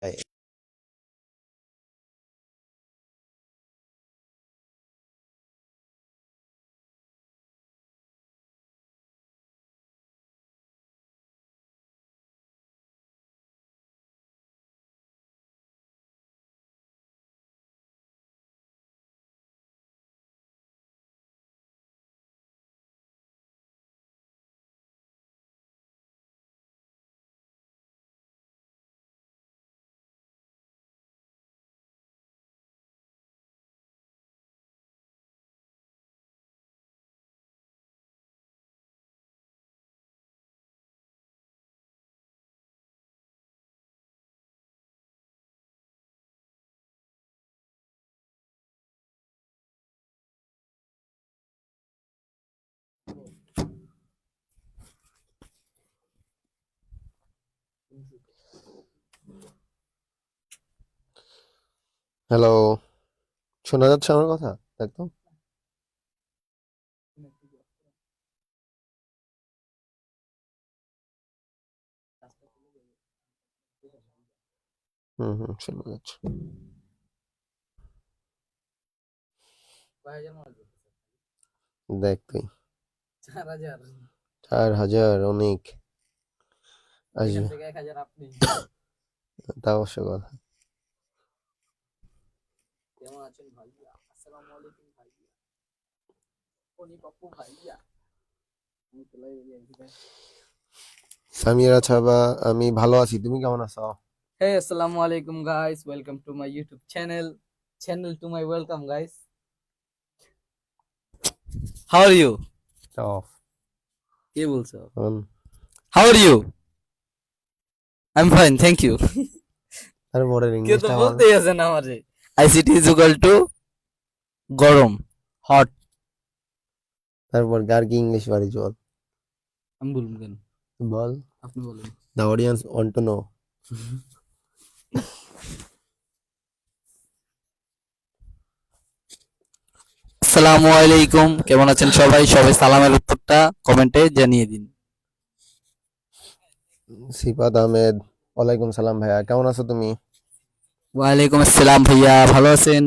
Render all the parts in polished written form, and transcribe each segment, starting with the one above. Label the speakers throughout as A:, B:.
A: এই, হ্যালো, শোনা যাচ্ছে আমার কথা? একদম। হুম, শোনা যাচ্ছে। দেখ তুই, 4,000 অনেক আসবে, তা অবশ্য কথা। সামিরা ছাবা, আমি ভালো আছি, তুমি কেমন আছো?
B: Hey, assalamu alaikum guys. Welcome to my YouTube channel. Channel to my welcome guys. How are you?
A: Off
B: কে বলছো?
A: On.
B: How are you? I'm fine, thank you.
A: তারপরে
B: কেউ তো
A: ইংলিশটা আমার,
B: বলতেই আছে না আমারে। ICT is equal to গরম, hot.
A: তারপর কার কি ইংলিশ পারি চল
B: আমি বলবো কেন?
A: বল।
B: আপনি বলেন।
A: The audience want to know.
B: আসসালামু আলাইকুম। কেমন আছেন সবাই? সবাই সালামের উত্তরটা কমেন্টে জানিয়ে দিন।
A: সিফাত আহমেদ, ওয়ালাইকুম সালাম ভাইয়া, কেমন আছো তুমি?
B: ওয়ালাইকুম আসসালাম ভাইয়া, ভালো আছেন?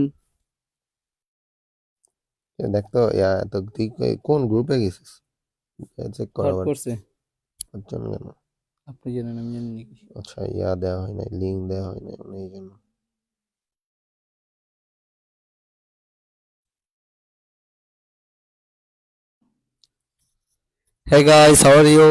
A: দেখতো ইয়া, তো তুই কোন গ্রুপে গেছিস? চেক কর
B: হট
A: আবার।
B: করছে।
A: পাঁচজন কেন?
B: আপনি জানেন আমি জানি নাকি?
A: আচ্ছা, ইয়া দেওয়া হয় নাই, লিঙ্ক দেওয়া হয় নাই, মানে এই জন্য।
B: Hey guys, how are you?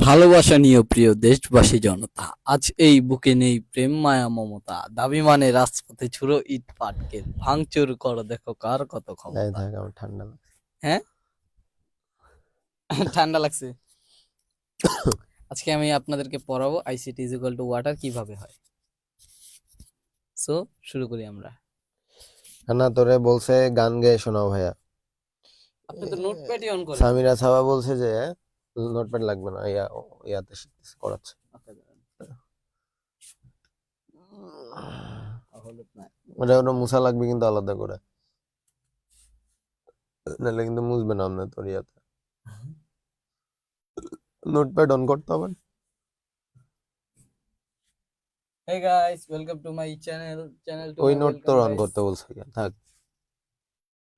B: ভালোবাসা নিয়ে প্রিয় দেশবাসী জনতা, আজ এই বুকে নেই প্রেম মায়া মমতা, দাবি মানে রাজপথে ছুড়ো ইট পাটকেল, ভাঙচুর করো দেখো কার কত
A: এই
B: ক্ষমতা।
A: থাক, আমার ঠান্ডা লাগছে।
B: হ্যাঁ, ঠান্ডা লাগছে। আজকে আমি আপনাদেরকে পড়াবো ICT is equal two water কিভাবে হয়। সো শুরু করি আমরা।
A: না, তোরে বলছে গান গেয়ে শোনাও ভাইয়া।
B: আপনি তো নোটপ্যাডই অন করেন নাই।
A: সামিরা সাবা বলছে যে নোটপ্যাড লাগবে না, ইয়াতে শিখতেছে, করাচ্ছে।
B: ওকে, দাঁড়ান। তাহলে না।
A: ওটা মুছা লাগবে কিন্তু আলাদা করে, নাহলে কিন্তু মুছবে না আপনার তোর ইয়াতে। নোটপ্যাড অন করতে হবে।
B: Hey guys, welcome to my channel to
A: ওই
B: my
A: নোট তোর
B: welcome
A: অন
B: guys.
A: করতে বলছে, থাক,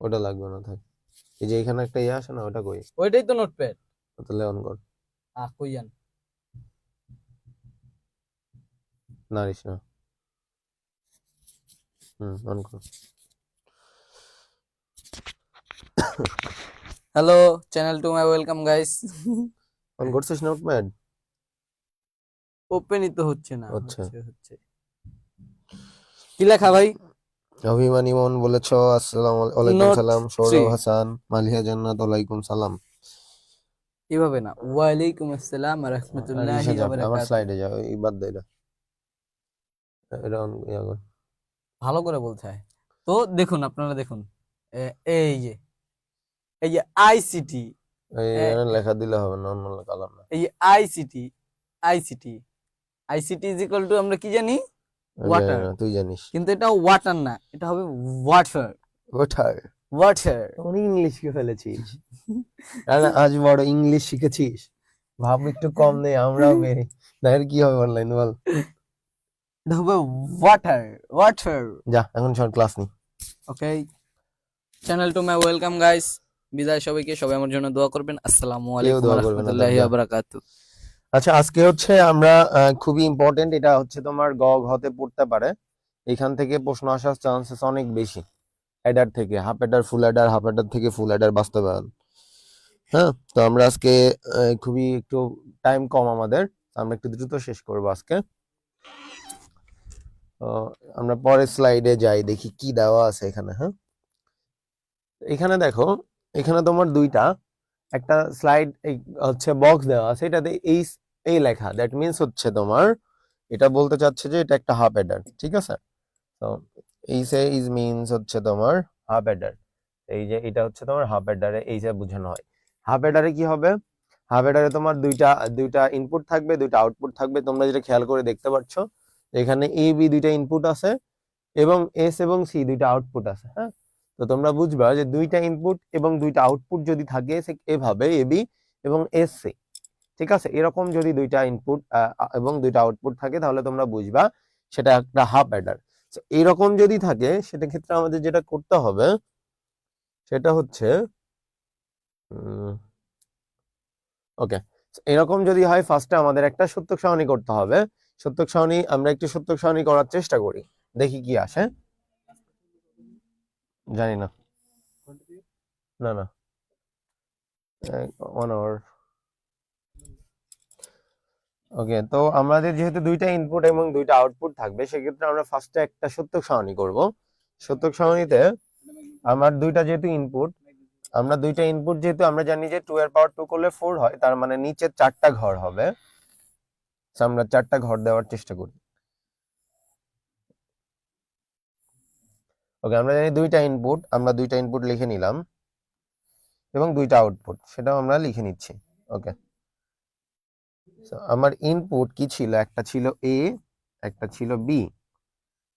A: ওটা লাগবে না, থাক। এই যে এখানে একটা ইয়ে আসে না, ওটা কই?
B: ওইটাই তো নোটপ্যাড।
A: তাহলে অন কর।
B: কইয়ান।
A: নারিস না, অন কর।
B: Hello, channel to my welcome guys.
A: On করছিস নোটপ্যাড?
B: ওপেনই তো হচ্ছে না।
A: আচ্ছা,
B: হচ্ছে কি লেখা ভাই?
A: অভিমানী মন বলেছ, আসসালামু আলাইকুম
B: নোট
A: সালাম।
B: 3
A: সৌরভ হাসান, মালিহা জান্নাত, ওয়ালাইকুম সালাম।
B: এভাবে না, ওয়ালাইকুম আসসালাম ওয়া
A: আর
B: রাহমাতুল্লাহি
A: ইসে
B: ওয়া
A: যা, আমার
B: বারাকাতুহু।
A: স্লাইডে যাও, এই বাদ দে এটা। এটা অন ইয়া কর।
B: ভালো করে বলতে হয়। তো দেখুন, আপনারা দেখুন, এই যে আইসিটি,
A: এই এখানে লেখা দিলে হবে না, অন্য কালাম না।
B: এই ICT ICT ICT is equal two আমরা কি জানি?
A: আমি জানি
B: ওয়াটার।
A: না, তুই জানিস।
B: কিন্তু এটা ওয়াটার না, এটা হবে ওয়াটার।
A: ওঠার
B: ওয়াটার।
A: অনেক ইংলিশ কে ফেলেছিস। রানা আজ বড় ইংলিশ শিখেছিস, ভাব একটু কম নেই, আমরাও বেরি না এর কি হবে অনলাইন বল।
B: এটা হবে ওয়াটার ওয়াটার।
A: যা এখন সব ক্লাস নি।
B: Okay, channel to my welcome guys. বিদায় সবাইকে, সবাই আমার জন্য দোয়া করবেন। আসসালামু
A: কেউ
B: আলাইকুম ওয়া
A: দোয়া করবে না,
B: রাহমাতুল্লাহি
A: যা।
B: ওয়া বারাকাতুহু।
A: আচ্ছা আজকে হচ্ছে আমরা খুবই ইম্পর্টেন্ট, এটা হচ্ছে তোমার গ ঘতে পড়তে পারে, এখান থেকে প্রশ্ন আসার চান্সেস অনেক বেশি। হেডার থেকে হাফ হেডার, ফুল হেডার, হাফ হেডার থেকে ফুল হেডার বাস্তবায়ন। হ্যাঁ, তো আমরা আজকে খুবই একটু টাইম কম আমাদের, আমরা একটু দ্রুত শেষ করবো আজকে। তো আমরা পরের স্লাইডে যাই, দেখি কি দেওয়া আছে এখানে। হ্যাঁ, এখানে দেখো, এখানে তোমার দুইটা, একটা স্লাইড হচ্ছে বক্স দেওয়া আছে, এটাতে এই এই লেখা, দ্যাট মিন্স হচ্ছে তোমার এটা বলতে চাচ্ছে যে এটা একটা হাফ হেডার, ঠিক আছে। তো এই সে ইজ মিন্স হচ্ছে তোমার হাফ হেডার, এই যে এটা হচ্ছে তোমার হাফ হেডারে এই যে বোঝানো হয়। হাফ হেডারে কি হবে, হাফ হেডারে তোমার দুইটা দুইটা ইনপুট থাকবে, দুইটা আউটপুট থাকবে। তোমরা যেটা খেয়াল করে দেখতে পাচ্ছ, এখানে এ বি দুইটা ইনপুট আছে এবং এস এবং সি দুইটা আউটপুট আছে। হ্যাঁ, তো তোমরা বুঝবা যে দুইটা ইনপুট এবং দুইটা আউটপুট যদি থাকে এভাবে এ বি এবং এস সি, ঠিক আছে, এরকম যদি দুইটা ইনপুট এবং দুইটা আউটপুট থাকে তাহলে তোমরা বুঝবা সেটা একটা হাফ অ্যাডার। এইরকম যদি থাকে সেটা ক্ষেত্রে আমাদের যেটা করতে হবে সেটা হচ্ছে ওকে, এরকম যদি হয় ফার্স্টে আমাদের একটা সত্যক সারণী করতে হবে। সত্যক সারণী, আমরা একটু সত্যক সারণী করার চেষ্টা করি, দেখি কি আসে। জানি না, না না, 1 আওয়ার। ওকে, তো আমাদের যেহেতু দুইটা ইনপুট এবং দুইটা আউটপুট থাকবে, সেক্ষেত্রে আমরা ফার্স্টে একটা সত্যক সারণী করব। সত্যক সারণীতে আমার দুইটা যেহেতু ইনপুট, আমরা দুইটা ইনপুট যেহেতু আমরা জানি যে 2 এর পাওয়ার 2 করলে 4 হয়, তার মানে নিচে 4টা ঘর হবে। So আমরা 4টা ঘর দেওয়ার চেষ্টা করি। ওকে, আমরা জানি দুইটা ইনপুট, আমরা দুইটা ইনপুট লিখে নিলাম এবং দুইটা আউটপুট সেটাও আমরা লিখে নিচ্ছি। ওকে, আমার ইনপুট কি ছিল, একটা ছিল এ, একটা ছিল বি,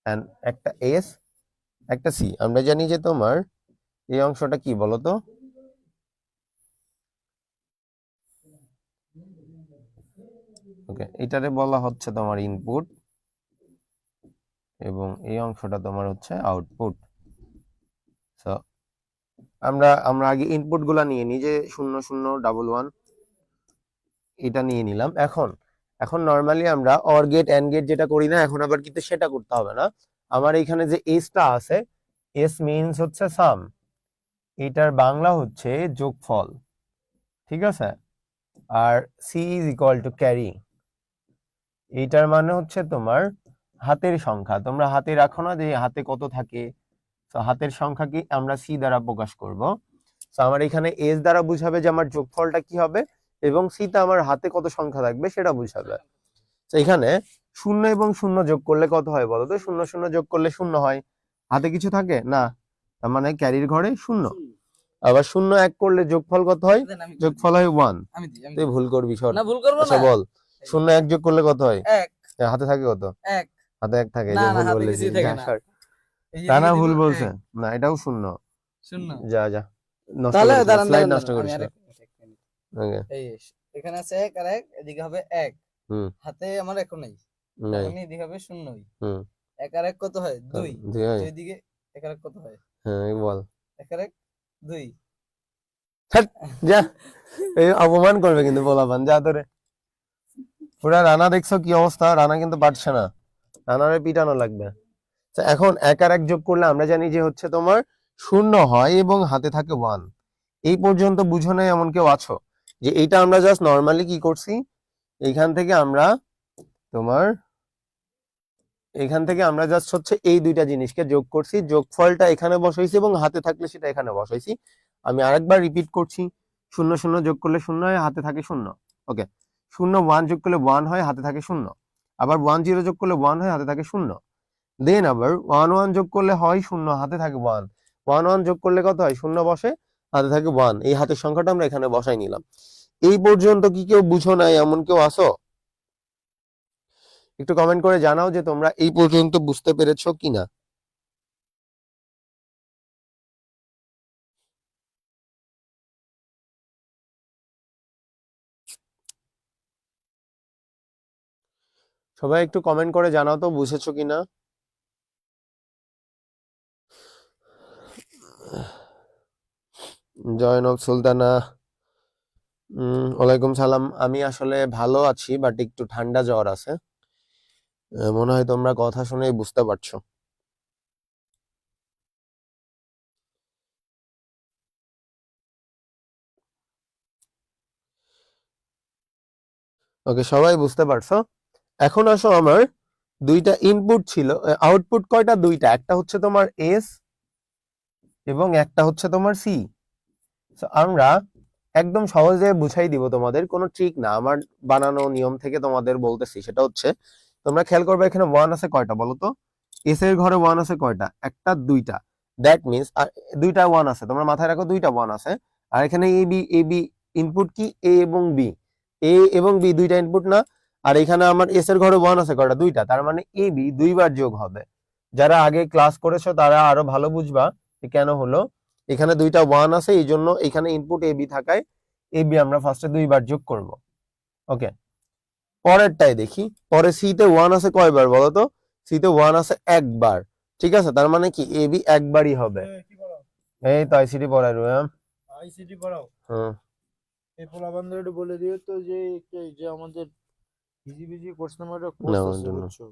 A: এন্ড একটা এস, একটা সি। আমরা জানি যে তোমার এই অংশটা কি বলতো, ওকে, এটারে বলা হচ্ছে তোমার ইনপুট এবং এই অংশটা তোমার হচ্ছে আউটপুট। সো আমরা আমরা আগে ইনপুট গুলা নিয়ে নিই, যে 0 0 1 1 এটা নিয়ে নিলাম। এখন এখন নর্মালি আমরা অর গেট এন্ড গেট যেটা করি না, এখন আবার কিন্তু সেটা করতে হবে না। আমার এখানে যে এসটা আছে, এস মিনস হচ্ছে সাম, এটার বাংলা হচ্ছে যোগফল, ঠিক আছে। আর C is equal to carry, এইটার মানে হচ্ছে তোমার হাতের সংখ্যা। তোমরা হাতে রাখো না যে হাতে কত থাকে, তো হাতের সংখ্যা কি আমরা সি দ্বারা প্রকাশ করব। তো আমার এখানে এস দ্বারা বুঝাবে যে আমার যোগফলটা কি হবে, এবং সি তে আমার হাতে কত সংখ্যা থাকবে সেটা বুঝাবে। তো এখানে 0 এবং 0 যোগ করলে কত হয় বলো তো, 0 0 যোগ করলে 0 হয়, হাতে কিছু থাকে না, তার মানে ক্যারির ঘরে 0। আবার 0 1 করলে যোগফল কত হয়, যোগফল হয় 1। তুই ভুল করবি, সর।
B: না, ভুল করব
A: আচ্ছা
B: না।
A: বল, 0 1 যোগ করলে কত হয়,
B: 1
A: হাতে থাকে কত,
B: 1
A: হাতে 1 থাকে, এই
B: না
A: যে
B: না,
A: ভুল
B: হাতে
A: বলেছি,
B: কিছুই থাকে
A: যা
B: না।
A: সর।
B: এই যে
A: রানা
B: লিখে দিব
A: ভুল বলছে,
B: 1
A: না এটাও 0।
B: 0।
A: যা যা, নষ্ট
B: তাহলে
A: করিস না,
B: দাঁড়ান
A: স্লাইড
B: দাঁড়ান
A: নষ্ট
B: দাঁড়ান, আমি
A: করিস না।
B: আরেক মিনিট।
A: ওকে,
B: এই এখানে আছে 1 আর 1, এদিকে হবে 1।
A: হুম,
B: হাতে আমার এখন নেই, তার
A: নাই,
B: মানে এদিকে হবে 0।
A: হুম,
B: 1 আর 1 কত হয়, 2।
A: দুই হয়,
B: 2 দিকে 1 আর 1 কত হয়,
A: হ্যাঁ বল।
B: 1 আর 1 2।
A: হ্যাট, যা, এই অপমান করবে কিন্তু পোলাপান, যা তোরে। পুরা রানা দেখছো কি অবস্থা, রানা কিন্তু পারছে না, রানারে পিটানো লাগবে। তো এখন 1 আর 1 যোগ করলে আমরা জানি যে হচ্ছে তোমার 0 হয় এবং হাতে থাকে 1। এই পর্যন্ত বুঝো নাই এমন কেউ আছো, যে এইটা আমরা জাস্ট নর্মালি কি করছি, এইখান থেকে আমরা তোমার এখান থেকে আমরা জাস্ট হচ্ছে এই দুইটা জিনিসকে যোগ করছি, যোগফলটা এখানে বসাইছি এবং হাতে থাকলে সেটা এখানে বসাইছি। আমি আরেকবার রিপিট করছি, 0 0 যোগ করলে 0 হয়, হাতে থাকে 0। ওকে, 0 1 যোগ করলে 1 হয়, হাতে থাকে 0। আবার 1 0 যোগ করলে 1 হয়, হাতে থাকে 0। দেন আবার 1 1 যোগ করলে হয় 0, হাতে থাকে 1। 1 1 যোগ করলে কত হয়, 0 বসে, হাতে থাকে 1। এই হাতের সংখ্যাটা আমরা এখানে বসাই নিলাম। এই পর্যন্ত কি কেউ বুঝো নাই এমন কেউ আসো? একটু কমেন্ট করে জানাও যে তোমরা এই পর্যন্ত বুঝতে পেরেছো কিনা। সবাই একটু কমেন্ট করে জানাও তো বুঝেছো কিনা। জয়নব সুলতানা, ওয়ালাইকুম সালাম। আমি আসলে ভালো আছি, বাট একটু ঠান্ডা জ্বর আছে। মনে হয় তোমরা কথা শুনেই বুঝতে পারছো। ওকে, সবাই বুঝতে পারছো। এখন আসো, আমার দুইটা ইনপুট ছিল, আউটপুট কয়টা? দুইটা, একটা হচ্ছে তোমার এস এবং একটা হচ্ছে তোমার সি। আমরা একদম সহজে বুঝাই দিব তোমাদের, কোনো ট্রিক না, আমার বানানো নিয়ম থেকে তোমাদের বলতেছি। সেটা হচ্ছে, তোমরা খেয়াল করবে এখানে ওয়ান আছে কয়টা বলো তো? এস এর ঘরে ওয়ান আছে কয়টা? একটা, দুইটা। দ্যাট মিনস দুইটা ওয়ান আছে, তোমরা মাথায় রাখো দুইটা ওয়ান আছে। আর এখানে এ বি ইনপুট কি? এ এবং বি, এ এবং বি দুইটা ইনপুট না? আর এখানে আমার এস এর ঘরে ওয়ান আছে কয়টা? দুইটা। তার মানে এ বি দুইবার যোগ হবে। যারা আগে ক্লাস করেছো তারা আরো ভালো বুঝবা যে কেন হলো। এখানে দুইটা ওয়ান আছে, এই জন্য এখানে ইনপুট এ বি থাকায় এ বি আমরা ফার্স্টে দুইবার যোগ করব। ওকে, পরেরটাই দেখি। পরে সি তে ওয়ান আছে কয়বার বলো তো? সি তে ওয়ান আছে একবার। ঠিক আছে, তার মানে কি এ বি একবারই হবে। এই তো আইসিটি পড়াই রুয়াম।
C: আইসিটি পড়াও?
A: হুম।
C: এই পোলাপানদের একটু বলে দিও তো যে যে আমাদের হিজিবিজি কোর্স নামে একটা কোর্স
A: নাও, আমার
C: আছে,
A: জন্য।
C: বুঝছো?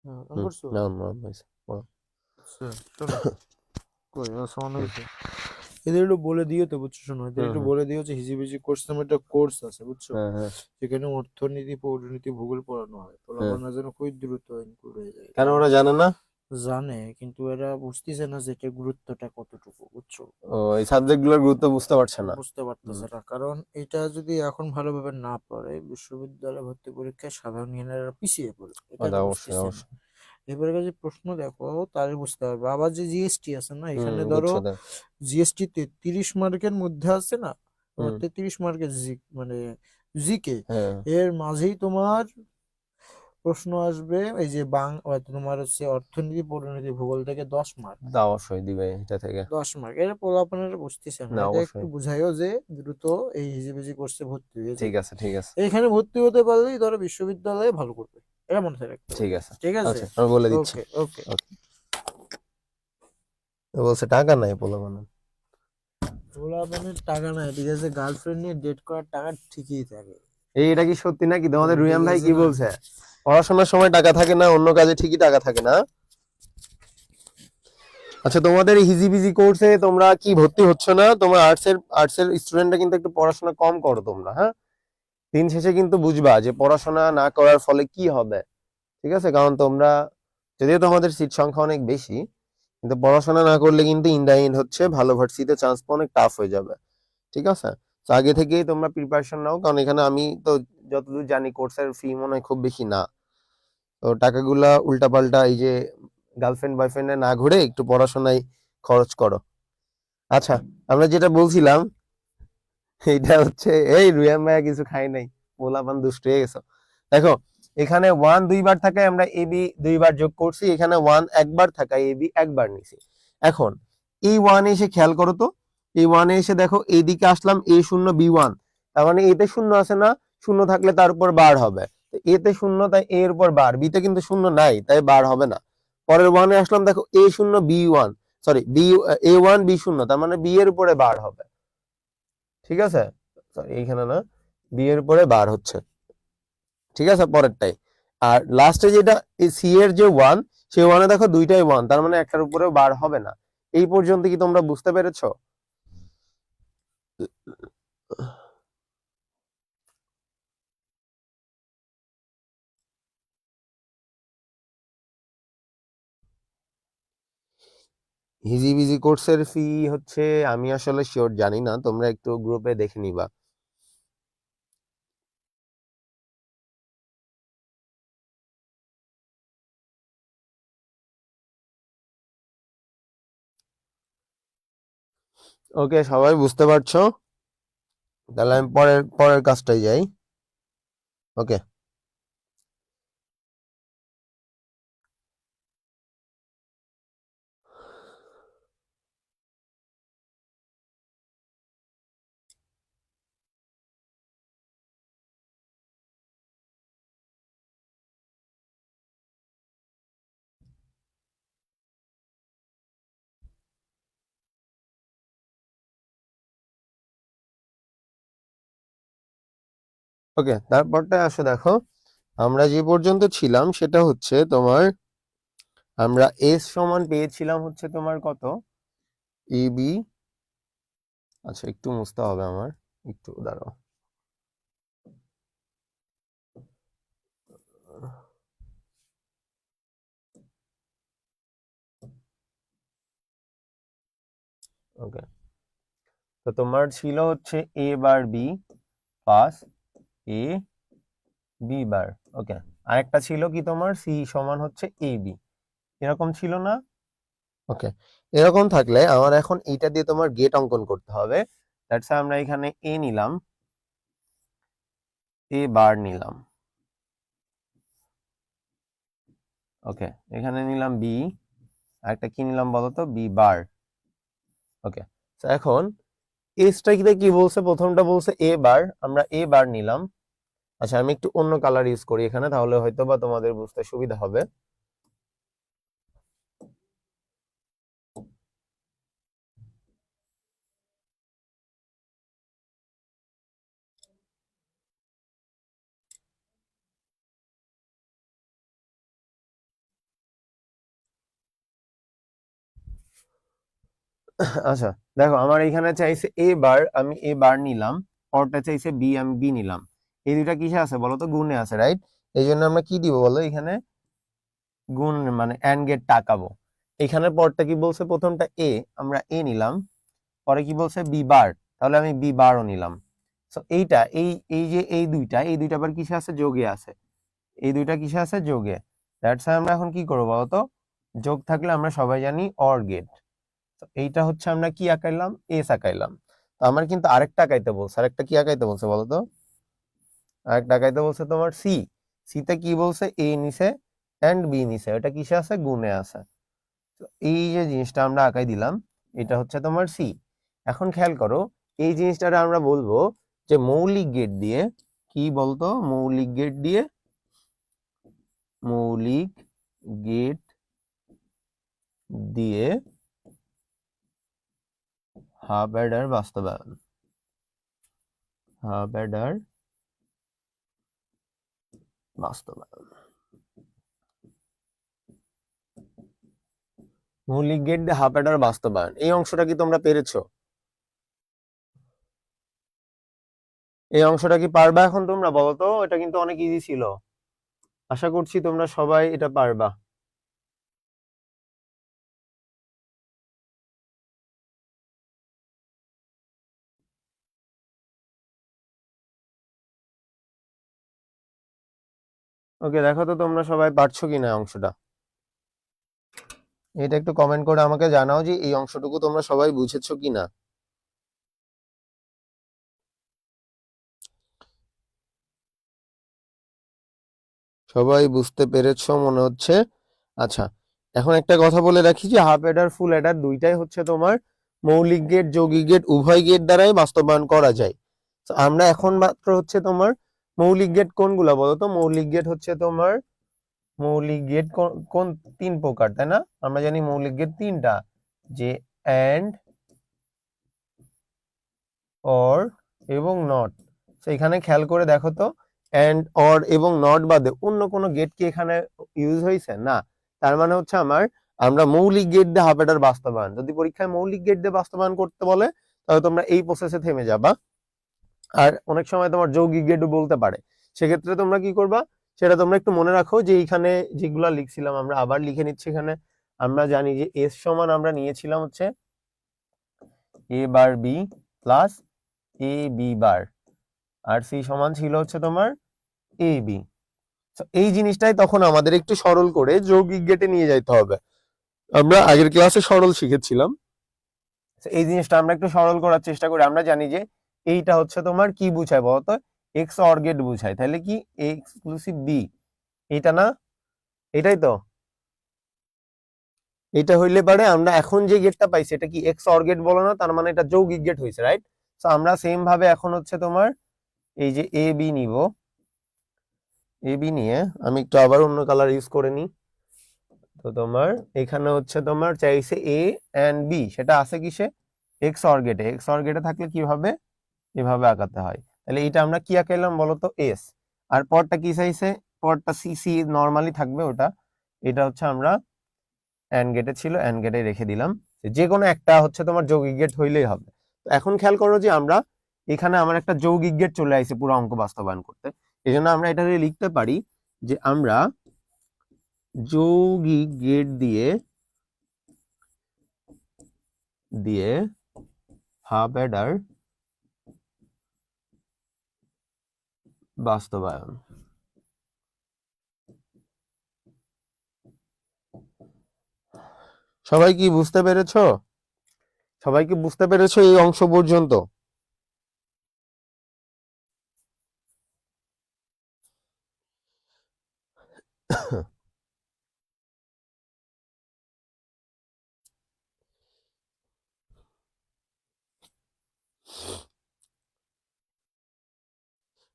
C: হ্যাঁ, অন
A: হুম,
C: করছো?
A: নাও নাও, হয়েছে, পড়ো।
C: আচ্ছা, শোনো, কই সমান হয়েছে? এদের একটু বলে দিও তো, বুঝছো? শোনো, এদের
A: হুম
C: একটু
A: হুম,
C: বলে দিও যে হিজিবিজি কোর্স নামে একটা কোর্স আছে, বুঝছো?
A: হ্যাঁ হ্যাঁ
C: যেখানে অর্থনীতি, পৌরনীতি, ভূগোল পড়ানো হয়।
A: হ্যাঁ।
C: পোলাপানরা যেন খুব দ্রুত ইনক্লুড হয়ে যায়,
A: কেন
C: কারণ
A: ওরা জানে না?
C: জানে, কিন্তু এরা বুঝতেছে না যে এটার গুরুত্বটা কতটুকু, বুঝছো?
A: ও, এই সাবজেক্ট গুলোর গুরুত্ব বুঝতে পারছে না।
C: বুঝতে
A: হুম,
C: পারতেছে না, কারণ এটা যদি এখন ভালোভাবে না পড়ে, বিশ্ববিদ্যালয়ে ভর্তি পরীক্ষায় সাধারণ জ্ঞানেরা পিছিয়ে পড়ে, এটা
A: আচ্ছা,
C: এরা
A: অবশ্যই
C: বুঝতেছে না।
A: অবশ্যই।
C: এবারে কাছে প্রশ্ন দেখো, তাহলে বুঝতে পারবে। আবার যে জিএসটি আছে না,
A: হুম,
C: এখানে ধরো
A: বুঝছো তো।
C: জিএসটি 33 মার্কের মধ্যে আছে না, তোমার
A: হুম,
C: 33 মার্কের মানে জিকে,
A: হ্যাঁ,
C: এর মাঝেই তোমার প্রশ্ন আসবে এই যে তোমার হচ্ছে অর্থনীতি, পরিণতি, ভূগোল থেকে 10 মার্ক।
A: তা অবশ্যই দিবে এটা থেকে।
C: 10 মার্ক, এটা পোলাপানেরা বুঝতেছে না,
A: না,
C: এটা একটু
A: অবশ্যই।
C: বুঝাইও যে দ্রুত এই হিজিবিজি কোর্সে ভর্তি হয়ে
A: ঠিক
C: যায়।
A: আছে, ঠিক আছে,
C: এইখানে ভর্তি হতে পারলেই ধরো বিশ্ববিদ্যালয়ে ভালো করবে, এটা মনে রাখতে হবে।
A: ঠিক আছে।
C: ঠিক আছে,
A: আচ্ছা, আমি বলে দিচ্ছি।
C: ওকে ওকে।
A: ওকে। বলছে টাকা নাই পোলা মানে।
C: পোলাপানের টাকা নাই, ঠিক আছে, গার্লফ্রেন্ড নিয়ে ডেট করার টাকা ঠিকই থাকে।
A: এটা কি সত্যি নাকি? তোমাদের
C: ঠিক
A: রুয়াম ভাই
C: আছে
A: কি
C: না?
A: বলছে? পড়াশোনার সময় টাকা থাকে না, অন্য কাজে ঠিকই টাকা থাকে না। আচ্ছা, তোমাদের এই হিজিবিজি কোর্সে তোমরা কি ভর্তি হচ্ছ না? তোমরা আর্টসের স্টুডেন্টরা কিন্তু একটু পড়াশোনা কম করো তোমরা, হ্যাঁ? দিন শেষে কিন্তু বুঝবা যে পড়াশোনা না করার ফলে কি হবে। ঠিক আছে, কারণ তোমরা, যদিও তোমাদের সিট সংখ্যা অনেক বেশি, কিন্তু পড়াশোনা না করলে কিন্তু ইন দা এন্ড হচ্ছে ভালো ভার্সিটিতে চান্স পাওয়া অনেক টাফ হয়ে যাবে। ঠিক আছে, তো আগে থেকেই তোমরা প্রিপারেশন নাও, কারণ এখানে আমি তো যতদূর জানি কোর্সের ফি মনে হয় খুব বেশি না। তো টাকাগুলা উল্টাপাল্টা এই যে গার্লফ্রেন্ড বয়ফ্রেন্ডে না ঘুরে একটু পড়াশোনায় খরচ করো। আচ্ছা, আমরা যেটা বলছিলাম, এইটা হচ্ছে, এই রুয়াম ভাইয়া কিছু খাই নাই, পোলাপান দুষ্ট হয়ে গেছো। দেখো, এখানে ওয়ান দুইবার থাকায় আমরা এ বি দুইবার যোগ করছি, এখানে ওয়ান একবার থাকায় এ বি একবার নিছি। এখন এই ওয়ানে এসে খেয়াল করো তো, এই ওয়ানে এসে দেখো এইদিকে আসলাম, এ শূন্য বি ওয়ান, তার মানে এতে শূন্য আছে না? শূন্য থাকলে তার উপর বার হবে। তো এতে শূন্য, তাই এর উপর বার, বিতে কিন্তু শূন্য নাই, তাই বার হবে না। পরের ওয়ানে আসলাম, দেখো এ শূন্য বি ওয়ান, সরি বি, এ ওয়ান বি শূন্য, তার মানে বি এর উপরে বার হবে। ঠিক আছে, সরি এইখানে না, বি এর উপরে বার হচ্ছে। ঠিক আছে, পরেরটাই। আর লাস্টে যেটা সি এর যে ওয়ান, সেই ওয়ানে দেখো দুইটাই ওয়ান, তার মানে একটার উপরেও বার হবে না। এই পর্যন্ত কি তোমরা বুঝতে পেরেছো? হিজিবিজি কোর্সের ফি হচ্ছে, আমি আসলে শিওর জানি না, তোমরা একটু গ্রুপে দেখে নিবা। ওকে, সবাই বুঝতে পারছো? তাহলে আমি পরের পরের কাজটাই যাই। ওকে। ওকে, তারপরটা আসো দেখো, আমরা যে পর্যন্ত ছিলাম সেটা হচ্ছে তোমার, আমরা এস সমান পেয়েছিলাম হচ্ছে তোমার কত, এ বি। আচ্ছা একটু মুছতে হবে আমার, একটু দাঁড়াও। ওকে, তো তোমার ছিল হচ্ছে এ bar B plus A B বার। ওকে, আরেকটা ছিল কি তোমার সি সমান হচ্ছে এ বি, এরকম ছিল না? ওকে, এরকম থাকলে আমার এখন এইটা দিয়ে তোমার গেট অঙ্কন করতে হবে। দ্যাটস আমরা এখানে এ নিলাম, এ বার নিলাম। ওকে, এখানে নিলাম বি, আরেকটা কি নিলাম বলো তো, বি বার। ওকে, তো এখন এসটা কি বলছে, প্রথমটা বলছে এ বার, আমরা এ বার নিলাম। আচ্ছা আমি একটু অন্য কালার ইউজ করি এখানে, তাহলে হয়তো বা তোমাদের বুঝতে সুবিধা হবে। আচ্ছা দেখো, আমার এখানে চাইছে এ বার, আমি এ বার নিলাম, পরটা চাইছে বি, আমি বি নিলাম। এই দুইটা কিসে আছে বলো তো, গুণে আছে, রাইট? এই জন্য আমরা কি দিব বলো, এখানে গুণ মানে অ্যান্ড গেট টাকাবো। এখানে পরটা কি বলছে, প্রথমটা এ, আমরা এ নিলাম, পরে কি বলছে বি বার, তাহলে আমি বি বারও নিলাম। সো এইটা এই এই যে এই দুইটা আবার কিসে আছে, যোগে আছে। এই দুইটা কিসে আছে, যোগে। দ্যাটস আমরা এখন কি করবো বলতো, যোগ থাকলে আমরা সবাই জানি অর গেট। তো এইটা হচ্ছে আমরা কি আঁকাইলাম, এস আঁকাইলাম। তো আমার কিন্তু আরেকটা আঁকাইতে বলছে, আরেকটা কি আঁকাইতে বলছে বলতো, আরেকটা আঁকাইতে বলছে তোমার সি। সিতে কি বলছে, এ নিছে এন্ড বি নিছে, ওটা কিসে আছে, গুণে আছে। তো এই যে জিনিসটা আমরা আঁকাই দিলাম, এটা হচ্ছে তোমার সি। এখন খেয়াল করো, এই জিনিসটা আমরা বলবো যে মৌলিক গেট দিয়ে, কি বলতো, মৌলিক গেট দিয়ে, মৌলিক গেট দিয়ে হাফ অ্যাডার বাস্তবায়ন, হাফ অ্যাডার বাস্তবায়ন। মৌলিক গেট দিয়ে হাফ অ্যাডার বাস্তবায়ন, এই অংশটা কি তোমরা পেরেছো? এই অংশটা কি পারবা এখন তোমরা বলো তো? এটা কিন্তু অনেক ইজি ছিল, আশা করছি তোমরা সবাই এটা পারবা। ওকে, দেখো তো তোমরা সবাই পারছো কিনা অংশটা, এটা একটু কমেন্ট করে আমাকে জানাও যে এই অংশটুকু তোমরা সবাই বুঝেছো কিনা। সবাই বুঝতে পেরেছো মনে হচ্ছে। আচ্ছা, এখন একটা কথা বলে রাখি যে হাফ অ্যাডার ফুল অ্যাডার দুইটাই হচ্ছে তোমার মৌলিক গেট যৌগিক গেট উভয় গেট দ্বারাই বাস্তবায়ন করা যায়। তো আমরা এখন মাত্র হচ্ছে তোমার মৌলিক গেট কোনগুলা বলো তো, মৌলিক গেট হচ্ছে তোমার, মৌলিক গেট কোন তিন প্রকার তাই না? আমরা জানি মৌলিক গেট তিনটা, যে অ্যান্ড, অর এবং নট। তো এখানে খেয়াল করে দেখো তো, অ্যান্ড অর এবং নট বাদে অন্য কোনো গেট কি এখানে ইউজ হয়েছে না? তার মানে হচ্ছে আমরা মৌলিক গেট দিয়ে হাফ অ্যাডার বাস্তবায়ন, যদি পরীক্ষায় মৌলিক গেট দিয়ে বাস্তবায়ন করতে বলে তাহলে তোমরা এই প্রসেসে থেমে যাবা। আর অনেক সময় তোমার যৌগিক গেটও বলতে পারে, সেক্ষেত্রে তোমরা কি করবা সেটা তোমরা একটু মনে রাখো, যে এইখানে যেগুলা লিখছিলাম আমরা আবার লিখে নিচ্ছি। এখানে আমরা জানি যে এস সমান আমরা নিয়েছিলাম হচ্ছে এ bar B plus A B bar, R C সমান ছিল হচ্ছে তোমার এ বি। এই জিনিসটাই তখন আমাদের একটু সরল করে যৌগিক গেটে নিয়ে যাইতে হবে। আমরা আগের ক্লাসে সরল শিখেছিলাম, তো এই জিনিসটা আমরা একটু সরল করার চেষ্টা করি। আমরা জানি যে এইটা হচ্ছে তোমার কি বুঝায় বলতো, এক্স অর গেট বুঝায়, তাহলে কি এ এক্সক্লুসিভ বি, এটা না? এটাই তো, এটা হইলে পারে আমরা এখন যে গেটটা পাইছি এটা কি এক্স অর গেট বলো না, তার মানে এটা যৌগিক গেট হয়েছে, রাইট? তো আমরা সেম ভাবে এখন হচ্ছে তোমার এই যে এ বি নিব, এ বি নিয়ে আমি একটু আবার অন্য কালার ইউজ করে নিই। তো তোমার এখানে হচ্ছে তোমার চাইছে এ এন্ড বি, সেটা আছে কিসে, এক্স অর গেটে। এক্স অর গেটে থাকলে কিভাবে, এভাবে আঁকাতে হয়। তাহলে এটা আমরা কি আঁকাইলাম বলতো এস, আর পরটা কি চাইছে, পরটা সি, সি নর্মালি থাকবে ওটা, এটা হচ্ছে আমরা অ্যান্ড গেটে ছিল, অ্যান্ড গেটে রেখে দিলাম, যে কোনো একটা হচ্ছে তোমার যৌগিক গেট হইলেই হবে। তো এখন খেয়াল করো যে আমরা এখানে আমার একটা যৌগিক গেট চলে আসছে পুরো অঙ্ক বাস্তবায়ন করতে, এই জন্য আমরা এটা লিখতে পারি যে আমরা যৌগিক গেট দিয়ে দিয়ে হাফ অ্যাডার বাস্তবায়ন। সবাই কি বুঝতে পেরেছো? সবাই কি বুঝতে পেরেছো এই অংশ পর্যন্ত?